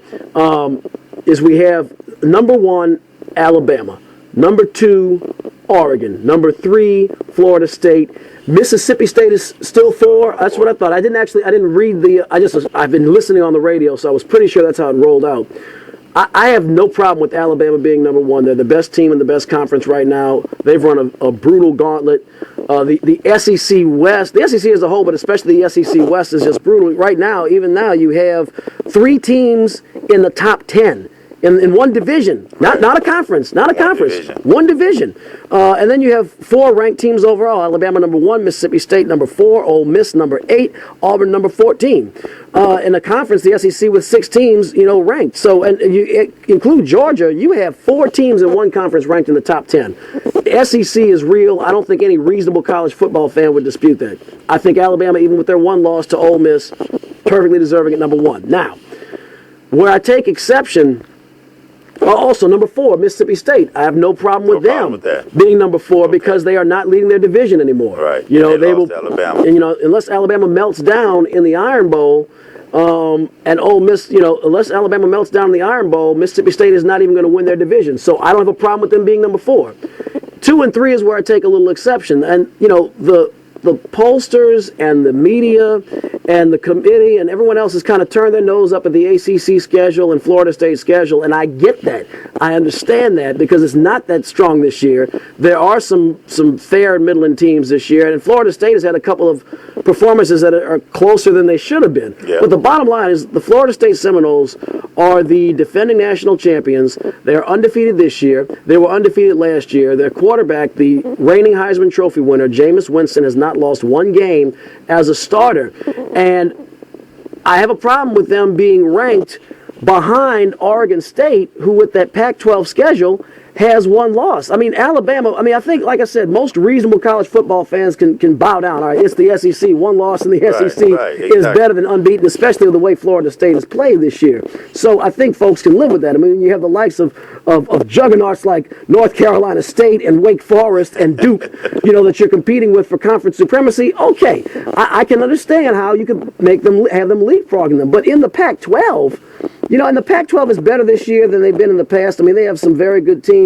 is we have number 1, Alabama. Number 2, Oregon. Number 3, Florida State. Mississippi State is still 4. That's what I thought. I didn't read I've been listening on the radio, so I was pretty sure that's how it rolled out. I have no problem with Alabama being number 1. They're the best team in the best conference right now. They've run a brutal gauntlet. The SEC West, the SEC as a whole, but especially the SEC West is just brutal. Right now, even now, you have 3 teams in the top 10. In one division, not a conference, one division. And then you have 4 ranked teams overall. Alabama number 1, Mississippi State number 4, Ole Miss number 8, Auburn number 14. In the conference, the SEC with 6 teams, ranked. So, and you include Georgia, you have 4 teams in one conference ranked in the top 10. The SEC is real. I don't think any reasonable college football fan would dispute that. I think Alabama, even with their 1 loss to Ole Miss, perfectly deserving at number 1. Now, where I take exception. Also, number 4, Mississippi State. I have no problem with them being number 4 because they are not leading their division anymore. Right. They will. Alabama. And unless Alabama melts down in the Iron Bowl, And Ole Miss, unless Alabama melts down in the Iron Bowl, Mississippi State is not even going to win their division. So I don't have a problem with them being number 4. 2 and 3 is where I take a little exception. And, the pollsters and the media and the committee and everyone else has kind of turned their nose up at the ACC schedule and Florida State schedule, and I get that. I understand that because it's not that strong this year. There are some fair and middling teams this year, and Florida State has had a couple of performances that are closer than they should have been. Yeah. But the bottom line is the Florida State Seminoles are the defending national champions. They are undefeated this year. They were undefeated last year. Their quarterback, the reigning Heisman Trophy winner, Jameis Winston, has not lost one game as a starter. And I have a problem with them being ranked behind Oregon State, who with that Pac-12 schedule has one loss. I mean, Alabama, I think, like I said, most reasonable college football fans can bow down. All right, it's the SEC. One loss in the SEC is better than unbeaten, especially with the way Florida State has played this year. So I think folks can live with that. I mean, you have the likes of juggernauts like North Carolina State and Wake Forest and Duke, that you're competing with for conference supremacy. Okay, I can understand how you could have them leapfrogging them. But in the Pac-12, and the Pac-12 is better this year than they've been in the past. I mean, they have some very good teams.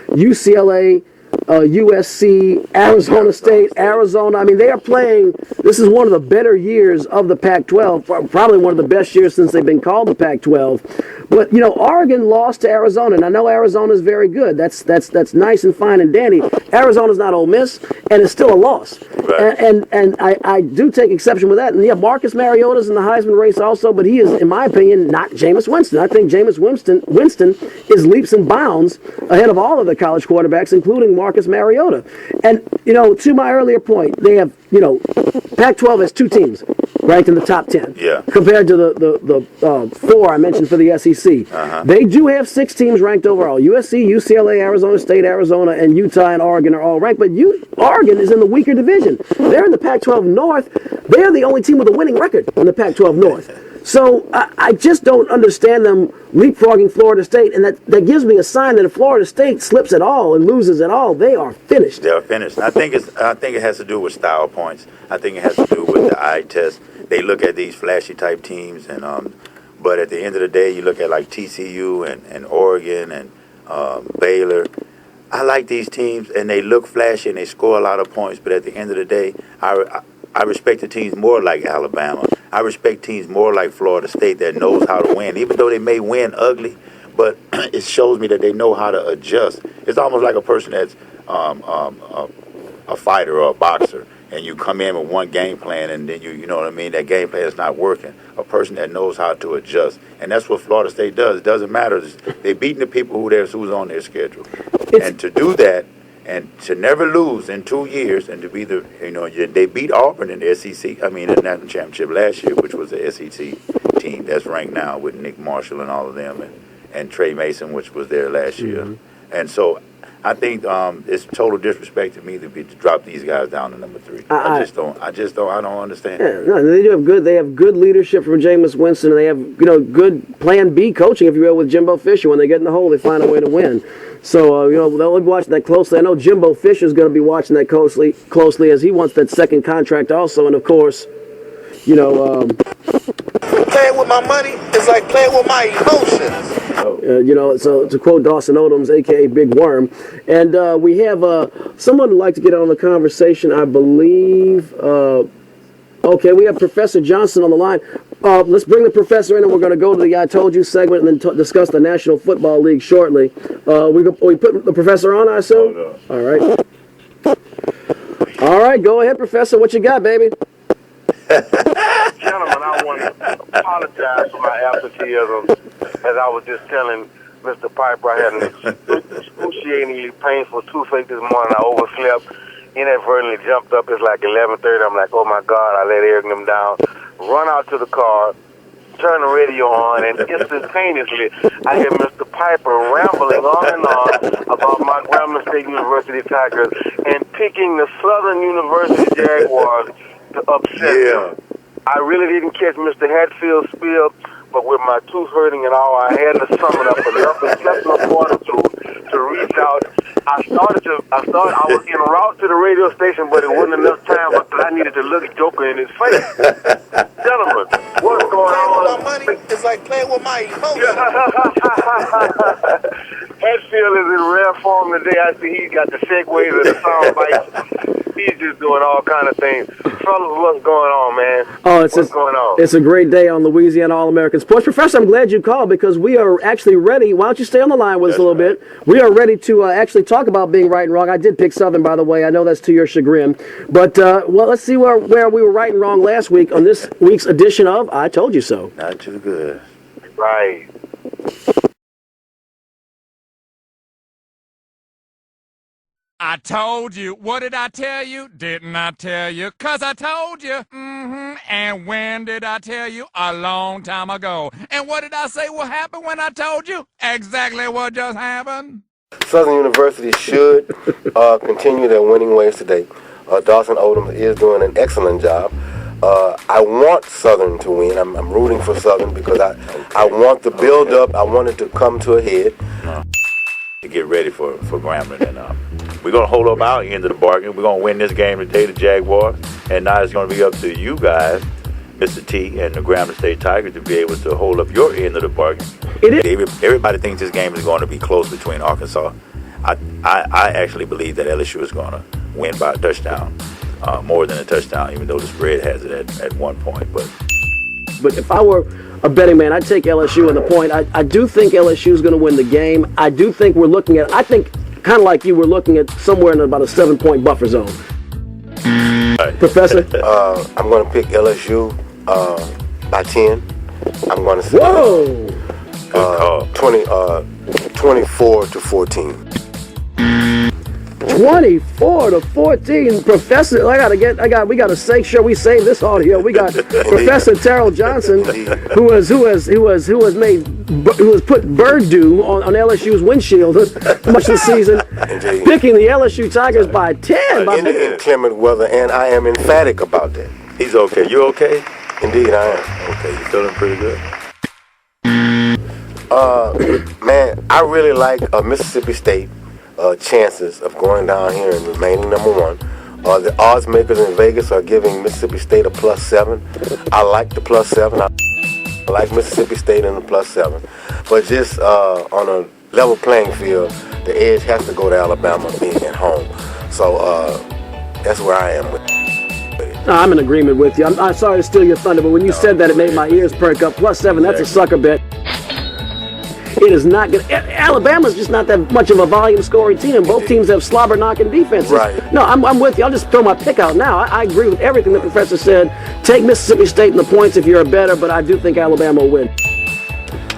UCLA, USC, Arizona State, Arizona. I mean, they are playing. This is one of the better years of the Pac-12, probably one of the best years since they've been called the Pac-12. But, Oregon lost to Arizona, and I know Arizona's very good. That's nice and fine and dandy. Arizona's not Ole Miss, and it's still a loss. Right. And I do take exception with that. And, Marcus Mariota's in the Heisman race also, but he is, in my opinion, not Jameis Winston. I think Jameis Winston is leaps and bounds ahead of all of the college quarterbacks, including Marcus Mariota. And, to my earlier point, they have, Pac-12 has 2 teams ranked in the top 10. Yeah. Compared to the 4 I mentioned for the SEC. They do have 6 teams ranked overall. USC, UCLA, Arizona State, Arizona, and Utah and Oregon are all ranked. But Oregon is in the weaker division. They're in the Pac-12 North. They're the only team with a winning record in the Pac-12 North. So I just don't understand them leapfrogging Florida State, and that gives me a sign that if Florida State slips at all and loses at all, they are finished. They're finished. I think it has to do with style points. I think it has to do with the eye test. They look at these flashy type teams, and but at the end of the day, you look at like TCU and Oregon and Baylor. I like these teams, and they look flashy and they score a lot of points. But at the end of the day, I respect the teams more like Alabama. I respect teams more like Florida State that knows how to win, even though they may win ugly. But it shows me that they know how to adjust. It's almost like a person that's a fighter or a boxer, and you come in with one game plan, and then you know what I mean, that game plan is not working. A person that knows how to adjust, and that's what Florida State does. It doesn't matter. They're beating the people who's on their schedule, and to do that. And to never lose in 2 years, and to be they beat Auburn in the SEC. I mean, in the national championship last year, which was the SEC team that's ranked now with Nick Marshall and all of them, and Trey Mason, which was there last year. And so, I think it's total disrespect to me to drop these guys down to number 3. I don't understand. Yeah, no, they have good leadership from Jameis Winston, and they have good Plan B coaching, if you will, with Jimbo Fisher. When they get in the hole, they find a way to win. So, they'll be watching that closely. I know Jimbo Fisher's going to be watching that closely as he wants that second contract also. And, of course, playing with my money is like playing with my emotions. So to quote Dawson Odoms, a.k.a. Big Worm. And we have someone who'd like to get on the conversation, I believe. Okay, we have Professor Johnson on the line. Let's bring the professor in, and we're going to go to the I Told You segment and then discuss the National Football League shortly. We put the professor on, I assume? No. All right. All right, go ahead, Professor. What you got, baby? Gentlemen, I want to apologize for my absenteeism. As I was just telling Mr. Piper, I had an excruciatingly painful toothache this morning. I overslept, inadvertently jumped up. It's like 11:30. I'm like, oh, my God, I let Eric and them down. Run out to the car, turn the radio on, and instantaneously I hear Mr. Piper rambling on and on about my Grambling State University Tigers and picking the Southern University Jaguars to upset them. I really didn't catch Mr. Hatfield's spiel, but with my tooth hurting and all, I had to summon up enough exceptional fortitude to reach out. I was en route to the radio station, but it wasn't enough time because I needed to look Joker in his face. Gentlemen, what's going on with my money is like playing with my emotions. Hatfield is in rare form today. I see he's got the segues and the sound bites. He's just doing all kind of things. Fellas, what's going on, man? What's going on? It's a great day on Louisiana All American Sports. Professor, I'm glad you called because we are actually ready. Why don't you stay on the line with us a little bit? We are ready to actually talk about being right and wrong. I did pick Southern, by the way. I know that's to your chagrin. But, well, let's see where we were right and wrong last week on this week's edition of I Told You So. Not too good. Right. I told you. What did I tell you? Didn't I tell you? 'Cause I told you. And when did I tell you? A long time ago. And what did I say will happen when I told you? Exactly what just happened. Southern University should continue their winning ways today. Dawson Odom is doing an excellent job. I want Southern to win. I'm rooting for Southern because I want the build-up. I want it to come to a head. To get ready for Grambling. And we're going to hold up our end of the bargain. We're going to win this game today, the Jaguars. And now it's going to be up to you guys, Mr. T and the Grambling State Tigers, to be able to hold up your end of the bargain. Everybody thinks this game is going to be close between Arkansas. I actually believe that LSU is going to win by a touchdown, more than a touchdown, even though the spread has it at 1 point. But if I were a betting man, I'd take LSU in the point. I do think LSU is going to win the game. I do think we're looking at, I think, kind of like you, we're looking at somewhere in about a 7-point buffer zone. Right. Professor? I'm going to pick LSU by 10. I'm going to say 24-14. 24-14, Professor. We got to make sure we save this audio. We got Professor Terrell Johnson, who has put bird dew on LSU's windshield much of the season, picking the LSU Tigers by 10. In inclement weather, and I am emphatic about that. He's okay. You okay? Indeed, I am. Okay, you feeling pretty good? Man, I really like Mississippi State. Chances of going down here and remaining number one. The odds makers in Vegas are giving Mississippi State a +7. I like the +7. I like Mississippi State in the +7. But just on a level playing field, the edge has to go to Alabama being at home. So that's where I am with it. I'm in agreement with you. I'm sorry to steal your thunder, but when you said that, it made my ears perk up. +7, that's a sucker bet. It is not good. Alabama's just not that much of a volume scoring team. Both teams have slobber knocking defenses. Right. No, I'm with you. I'll just throw my pick out now. I agree with everything the professor said. Take Mississippi State in the points if you're a bettor, but I do think Alabama will win.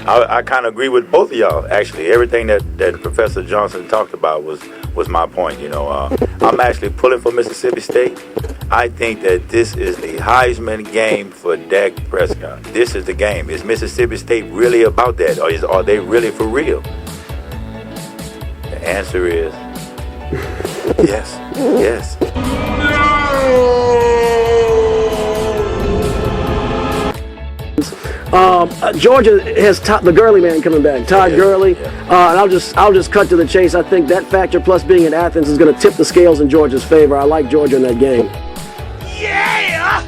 I kind of agree with both of y'all, actually. Everything that Professor Johnson talked about was my point. I'm actually pulling for Mississippi State. I think that this is the Heisman game for Dak Prescott. This is the game. Is Mississippi State really about that, or are they really for real? The answer is yes. Yes. Georgia has the Gurley man coming back, Todd Gurley, and I'll just cut to the chase. I think that factor plus being in Athens is going to tip the scales in Georgia's favor. I like Georgia in that game. Yeah!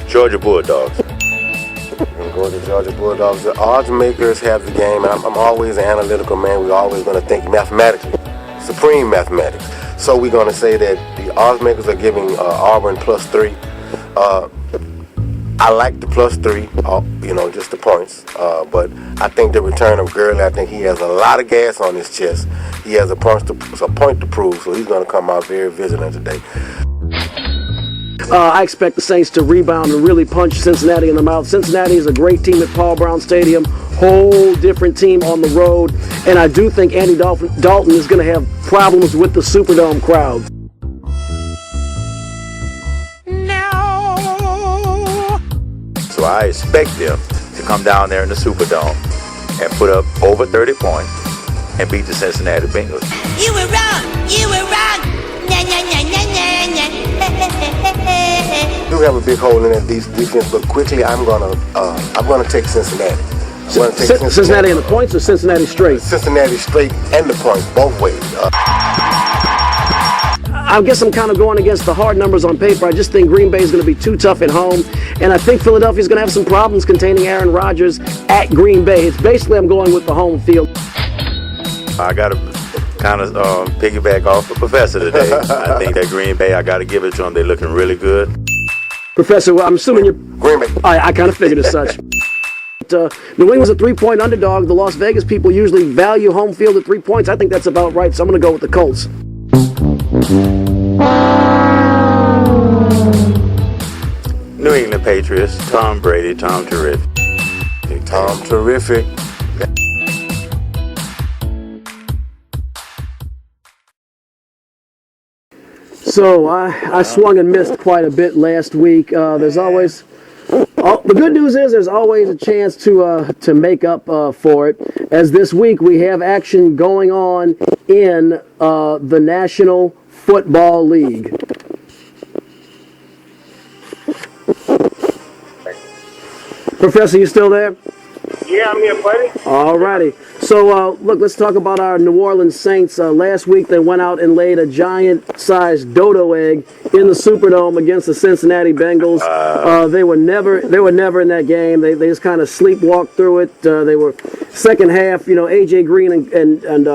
Georgia Bulldogs. I'm going to Georgia Bulldogs. The odds makers have the game, and I'm always an analytical man. We're always going to think mathematically, supreme mathematics. So we're going to say that the odds makers are giving Auburn +3. I like the +3, just the points. But I think the return of Gurley, I think he has a lot of gas on his chest. He has a point to prove, so he's going to come out very vigilant today. I expect the Saints to rebound and really punch Cincinnati in the mouth. Cincinnati is a great team at Paul Brown Stadium, whole different team on the road, and I do think Andy Dalton is going to have problems with the Superdome crowd. So I expect them to come down there in the Superdome and put up over 30 points and beat the Cincinnati Bengals. You were wrong. You were wrong. Nah, nah, nah, nah, nah, nah. Do have a big hole in that defense, but quickly I'm gonna take Cincinnati. Cincinnati in the points or Cincinnati straight? Cincinnati straight and the points, both ways. I guess I'm kind of going against the hard numbers on paper. I just think Green Bay is going to be too tough at home, and I think Philadelphia is going to have some problems containing Aaron Rodgers at Green Bay. It's basically I'm going with the home field. I got to kind of piggyback off the professor today. I think that Green Bay, I got to give it to them. They're looking really good. Professor, well, I'm assuming you're Green Bay. I kind of figured as such. New England's a 3-point underdog. The Las Vegas people usually value home field at 3 points. I think that's about right, so I'm going to go with the Colts. New England Patriots, Tom Brady, Tom Terrific. Tom Terrific. So I swung and missed quite a bit last week. There's always the good news is there's always a chance to make up for it. As this week we have action going on in the National Football League. Professor, you still there? Yeah, I'm here, buddy. All righty. So, look, let's talk about our New Orleans Saints. Last week, they went out and laid a giant-sized dodo egg in the Superdome against the Cincinnati Bengals. They were never in that game. They just kind of sleepwalked through it. They were second half. A.J. Green and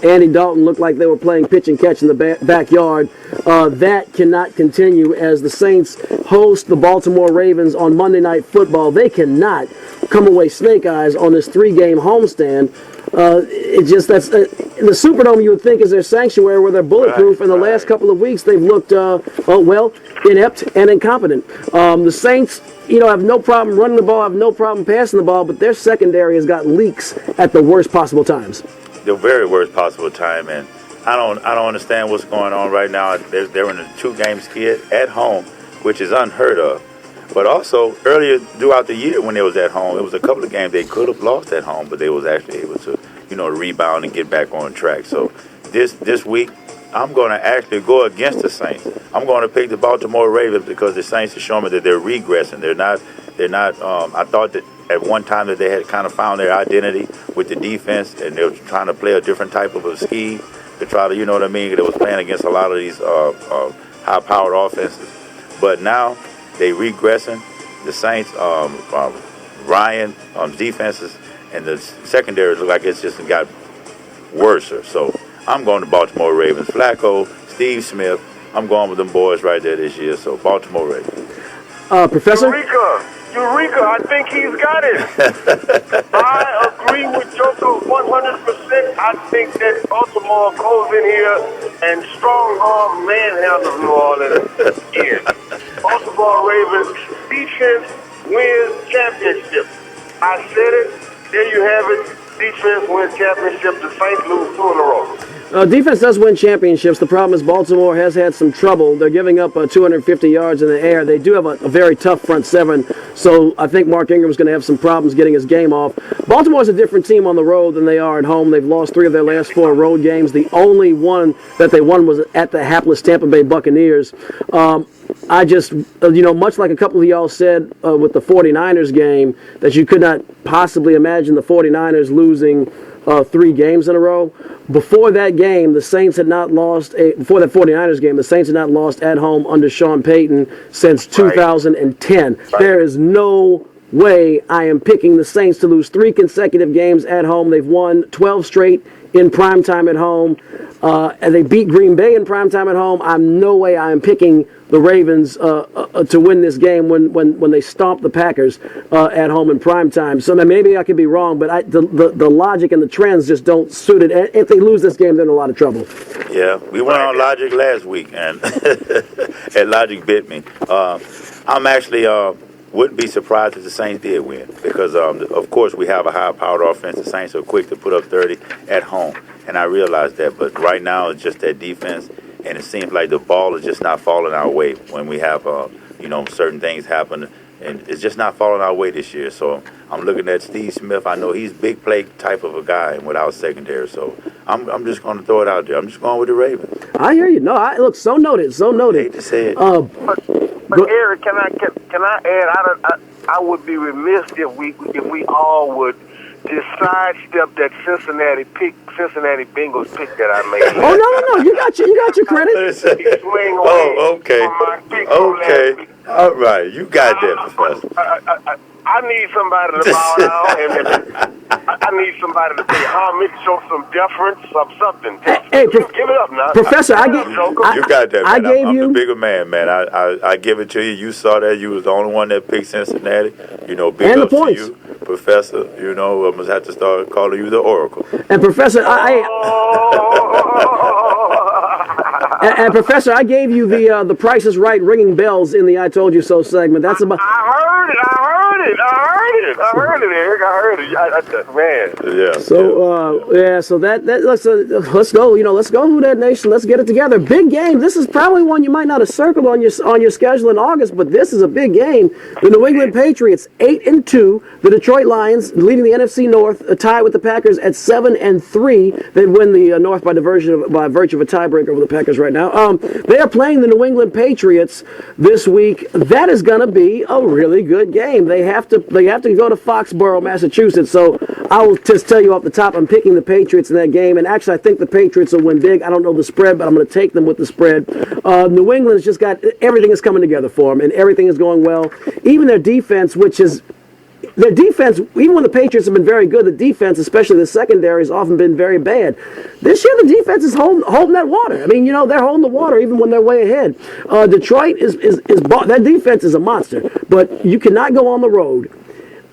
Andy Dalton looked like they were playing pitch and catch in the backyard. That cannot continue as the Saints host the Baltimore Ravens on Monday Night Football. They cannot come away snake eyes on this 3-game homestand. In the Superdome, you would think is their sanctuary where they're bulletproof. In the last couple of weeks, they've looked inept and incompetent. The Saints, have no problem running the ball, have no problem passing the ball, but their secondary has got leaks at the worst possible times. The very worst possible time, and I don't understand what's going on right now. They're in a 2-game skid at home, which is unheard of. But also, earlier throughout the year when they was at home, it was a couple of games they could have lost at home, but they was actually able to, rebound and get back on track. So this week, I'm going to actually go against the Saints. I'm going to pick the Baltimore Ravens because the Saints are showing me that they're regressing. They're not. I thought that at one time that they had kind of found their identity with the defense, and they were trying to play a different type of a scheme to try to, they was playing against a lot of these high-powered offenses. But now, they regressing. The Saints, Ryan, defenses, and the secondaries look like it's just got worse. So I'm going to Baltimore Ravens. Flacco, Steve Smith, I'm going with them boys right there this year. So Baltimore Ravens. Professor? Eureka, I think he's got it. I agree with Joko 100%. I think that Baltimore goes in here and strong-arm manhandles New Orleans again. Baltimore Ravens defense wins championship. I said it. There you have it. Defense wins championship. The Saints lose 2 in a row. Defense does win championships. The problem is Baltimore has had some trouble. They're giving up 250 yards in the air. They do have a very tough front seven, so I think Mark Ingram's going to have some problems getting his game off. Baltimore's a different team on the road than they are at home. They've lost 3 of their last 4 road games. The only one that they won was at the hapless Tampa Bay Buccaneers. I just, much like a couple of y'all said with the 49ers game, that you could not possibly imagine the 49ers losing 3 games in a row. Before that game, the Saints had not lost, before that 49ers game, the Saints had not lost at home under Sean Payton since 2010. Right. There is no way I am picking the Saints to lose 3 consecutive games at home. They've won 12 straight in primetime at home. And they beat Green Bay in primetime at home. No way I am picking the Ravens to win this game when they stomp the Packers at home in primetime. So maybe I could be wrong, but the logic and the trends just don't suit it. If they lose this game, they're in a lot of trouble. Yeah, we went on logic last week, and and logic bit me. I'm actually wouldn't be surprised if the Saints did win because, of course, we have a high-powered offense. The Saints are quick to put up 30 at home, and I realize that. But right now, it's just that defense, and it seems like the ball is just not falling our way when we have, certain things happen, and it's just not falling our way this year. So I'm looking at Steve Smith. I know he's big play type of a guy without secondary. So I'm just going to throw it out there. I'm just going with the Ravens. I hear you. No, look, so noted. I hate to say it. But Eric, can I add? I would be remiss if we all would just sidestep that Cincinnati Bengals pick that I made. Oh no! You got your credit. Swing away Oh, okay. from my pick from last Okay. week. All right. You got that, Professor. I need somebody to bow down, and I need somebody to pay homage, show some deference, something. Hey, give it up now, Professor. You got that, man. I gave I'm you the bigger man, man. I give it to you. You saw that. You was the only one that picked Cincinnati. Big and the ups to points. you, Professor. I'm gonna have to start calling you the Oracle. And Professor, and Professor, I gave you the Price is Right ringing bells in the I Told You So segment. That's about. I heard it, Eric. I heard it. Man. Yeah. So let's go. Let's go, Who Dat Nation. Let's get it together. Big game. This is probably one you might not have circled on your schedule in August, but this is a big game. The New England Patriots 8-2. The Detroit Lions leading the NFC North, tied with the Packers at 7-3. They win the North by virtue of a tiebreaker over the Packers right now. They are playing the New England Patriots this week. That is going to be a really good game. They have to go to Foxborough, Massachusetts. So I will just tell you off the top, I'm picking the Patriots in that game. And actually, I think the Patriots will win big. I don't know the spread, but I'm going to take them with the spread. New England's just got everything is coming together for them, and everything is going well. Even their defense, even when the Patriots have been very good, the defense, especially the secondary, has often been very bad. This year, the defense is holding that water. I mean, they're holding the water even when they're way ahead. Detroit that defense is a monster, but you cannot go on the road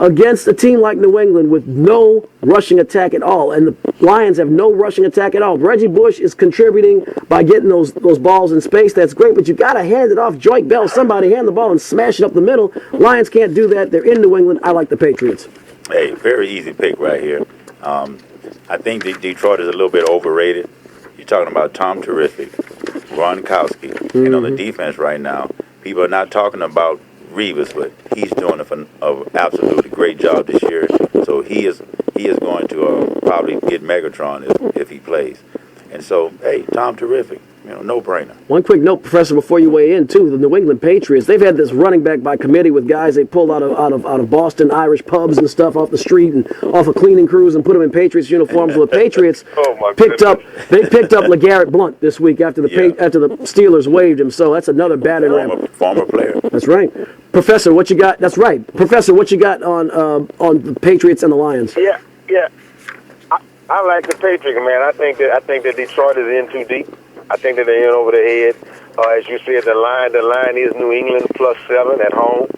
against a team like New England with no rushing attack at all, and the Lions have no rushing attack at all. Reggie Bush is contributing by getting those balls in space. That's great, but you got to hand it off. Joik Bell, somebody hand the ball and smash it up the middle. Lions can't do that. They're in New England. I like the Patriots. Hey, very easy pick right here. I think Detroit is a little bit overrated. You're talking about Tom Terrific, Gronkowski, and on the defense right now, people are not talking about Reeves, but he's doing an absolutely great job this year. So he is going to probably get Megatron if he plays. And so, hey, Tom Terrific, no brainer. One quick note, Professor, before you weigh in too. The New England Patriots, they've had this running back by committee with guys they pulled out of Boston Irish pubs and stuff off the street and off of cleaning crews and put them in Patriots uniforms. Well, the Patriots picked up LeGarrette Blount this week after the Steelers waived him. So that's another battering ram. Former player. That's right. Professor, what you got? That's right. Professor, what you got on the Patriots and the Lions? Yeah. I like the Patriots, man. I think that Detroit is in too deep. I think that they're in over their head. As you said, the line is New England +7 at home.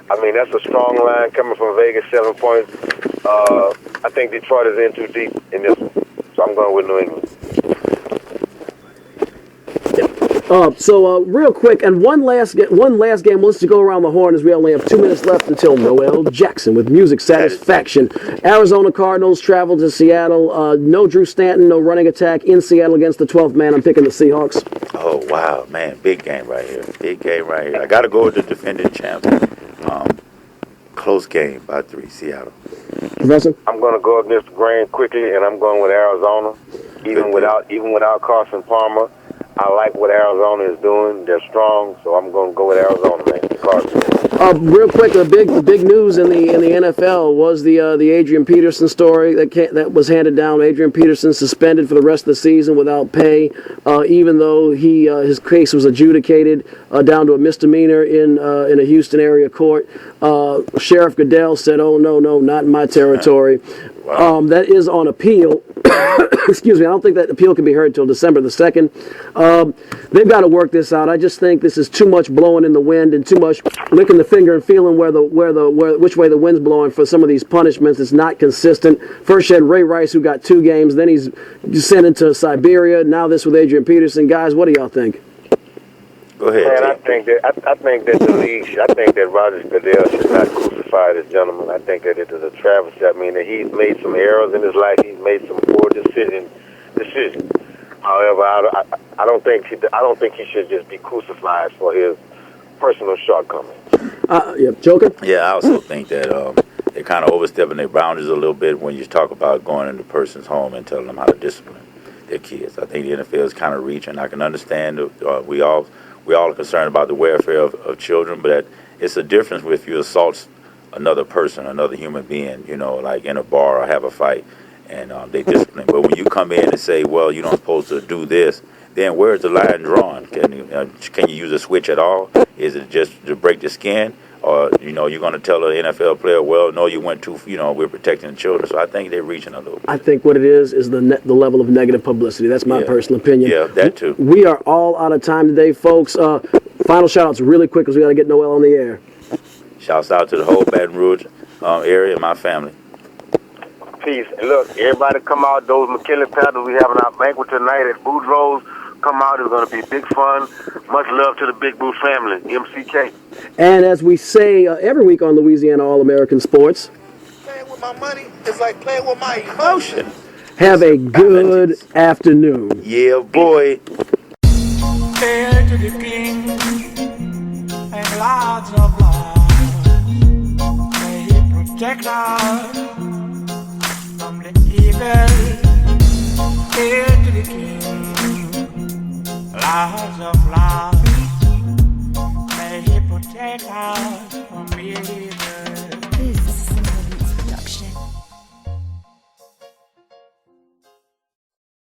I mean, that's a strong line coming from Vegas, 7 points. I think Detroit is in too deep in this one, so I'm going with New England. So real quick, and one last game. Let's go around the horn as we only have 2 minutes left until Noel Jackson with Music Satisfaction. Arizona Cardinals travel to Seattle. No Drew Stanton, no running attack in Seattle against the 12th man. I'm picking the Seahawks. Oh, wow, man. Big game right here. I got to go with the defending champs. Close game by 3, Seattle. Professor? I'm going to go against the grain quickly, and I'm going with Arizona. Even without Carson Palmer, I like what Arizona is doing. They're strong, so I'm going to go with Arizona, man. Carson. Real quick, the big news in the NFL was the Adrian Peterson story that was handed down. Adrian Peterson suspended for the rest of the season without pay, even though his case was adjudicated down to a misdemeanor in a Houston area court. Sheriff Goodell said, "Oh no, not in my territory." Wow. That is on appeal. Excuse me. I don't think that appeal can be heard until December the 2nd. They've got to work this out. I just think this is too much blowing in the wind and too much licking the finger and feeling which way the wind's blowing for some of these punishments. It's not consistent. First you had Ray Rice, who got 2 games. Then he's sent into Siberia. Now this with Adrian Peterson. Guys, what do y'all think? Go ahead. Man, I think that the league, I think that Roger Goodell should not crucify this gentleman. I think that it is a travesty. I mean, that he's made some errors in his life. He's made some poor decisions. However, I don't think he should just be crucified for his personal shortcomings. Joker? Yeah, I also think that they're kind of overstepping their boundaries a little bit when you talk about going into a person's home and telling them how to discipline their kids. I think the NFL is kind of reaching. I can understand we all are concerned about the welfare of children, but it's a difference if you assault another person, another human being, like in a bar or have a fight, and they discipline. But when you come in and say, well, you're not supposed to do this, then where's the line drawn? Can you use a switch at all? Is it just to break the skin? Or, you're going to tell an NFL player, well, no, you went too, we're protecting the children. So I think they're reaching a little bit. I think what it is the level of negative publicity. That's my personal opinion. Yeah, that too. We are all out of time today, folks. Final shout-outs really quick because we got to get Noel on the air. Shouts out to the whole Baton Rouge area and my family. Peace. And look, everybody come out. Those McKinley Panthers, we having our banquet tonight at Boudreaux's. Come out. It's going to be big fun. Much love to the Big Blue family, MCK. And as we say every week on Louisiana All American Sports, Playing with my money is like playing with my emotion. have a good afternoon. Yeah, boy. Hail to the king and lots of love. May he protect us from the evil. Hail to the king, lots of love. May he protect us from evil.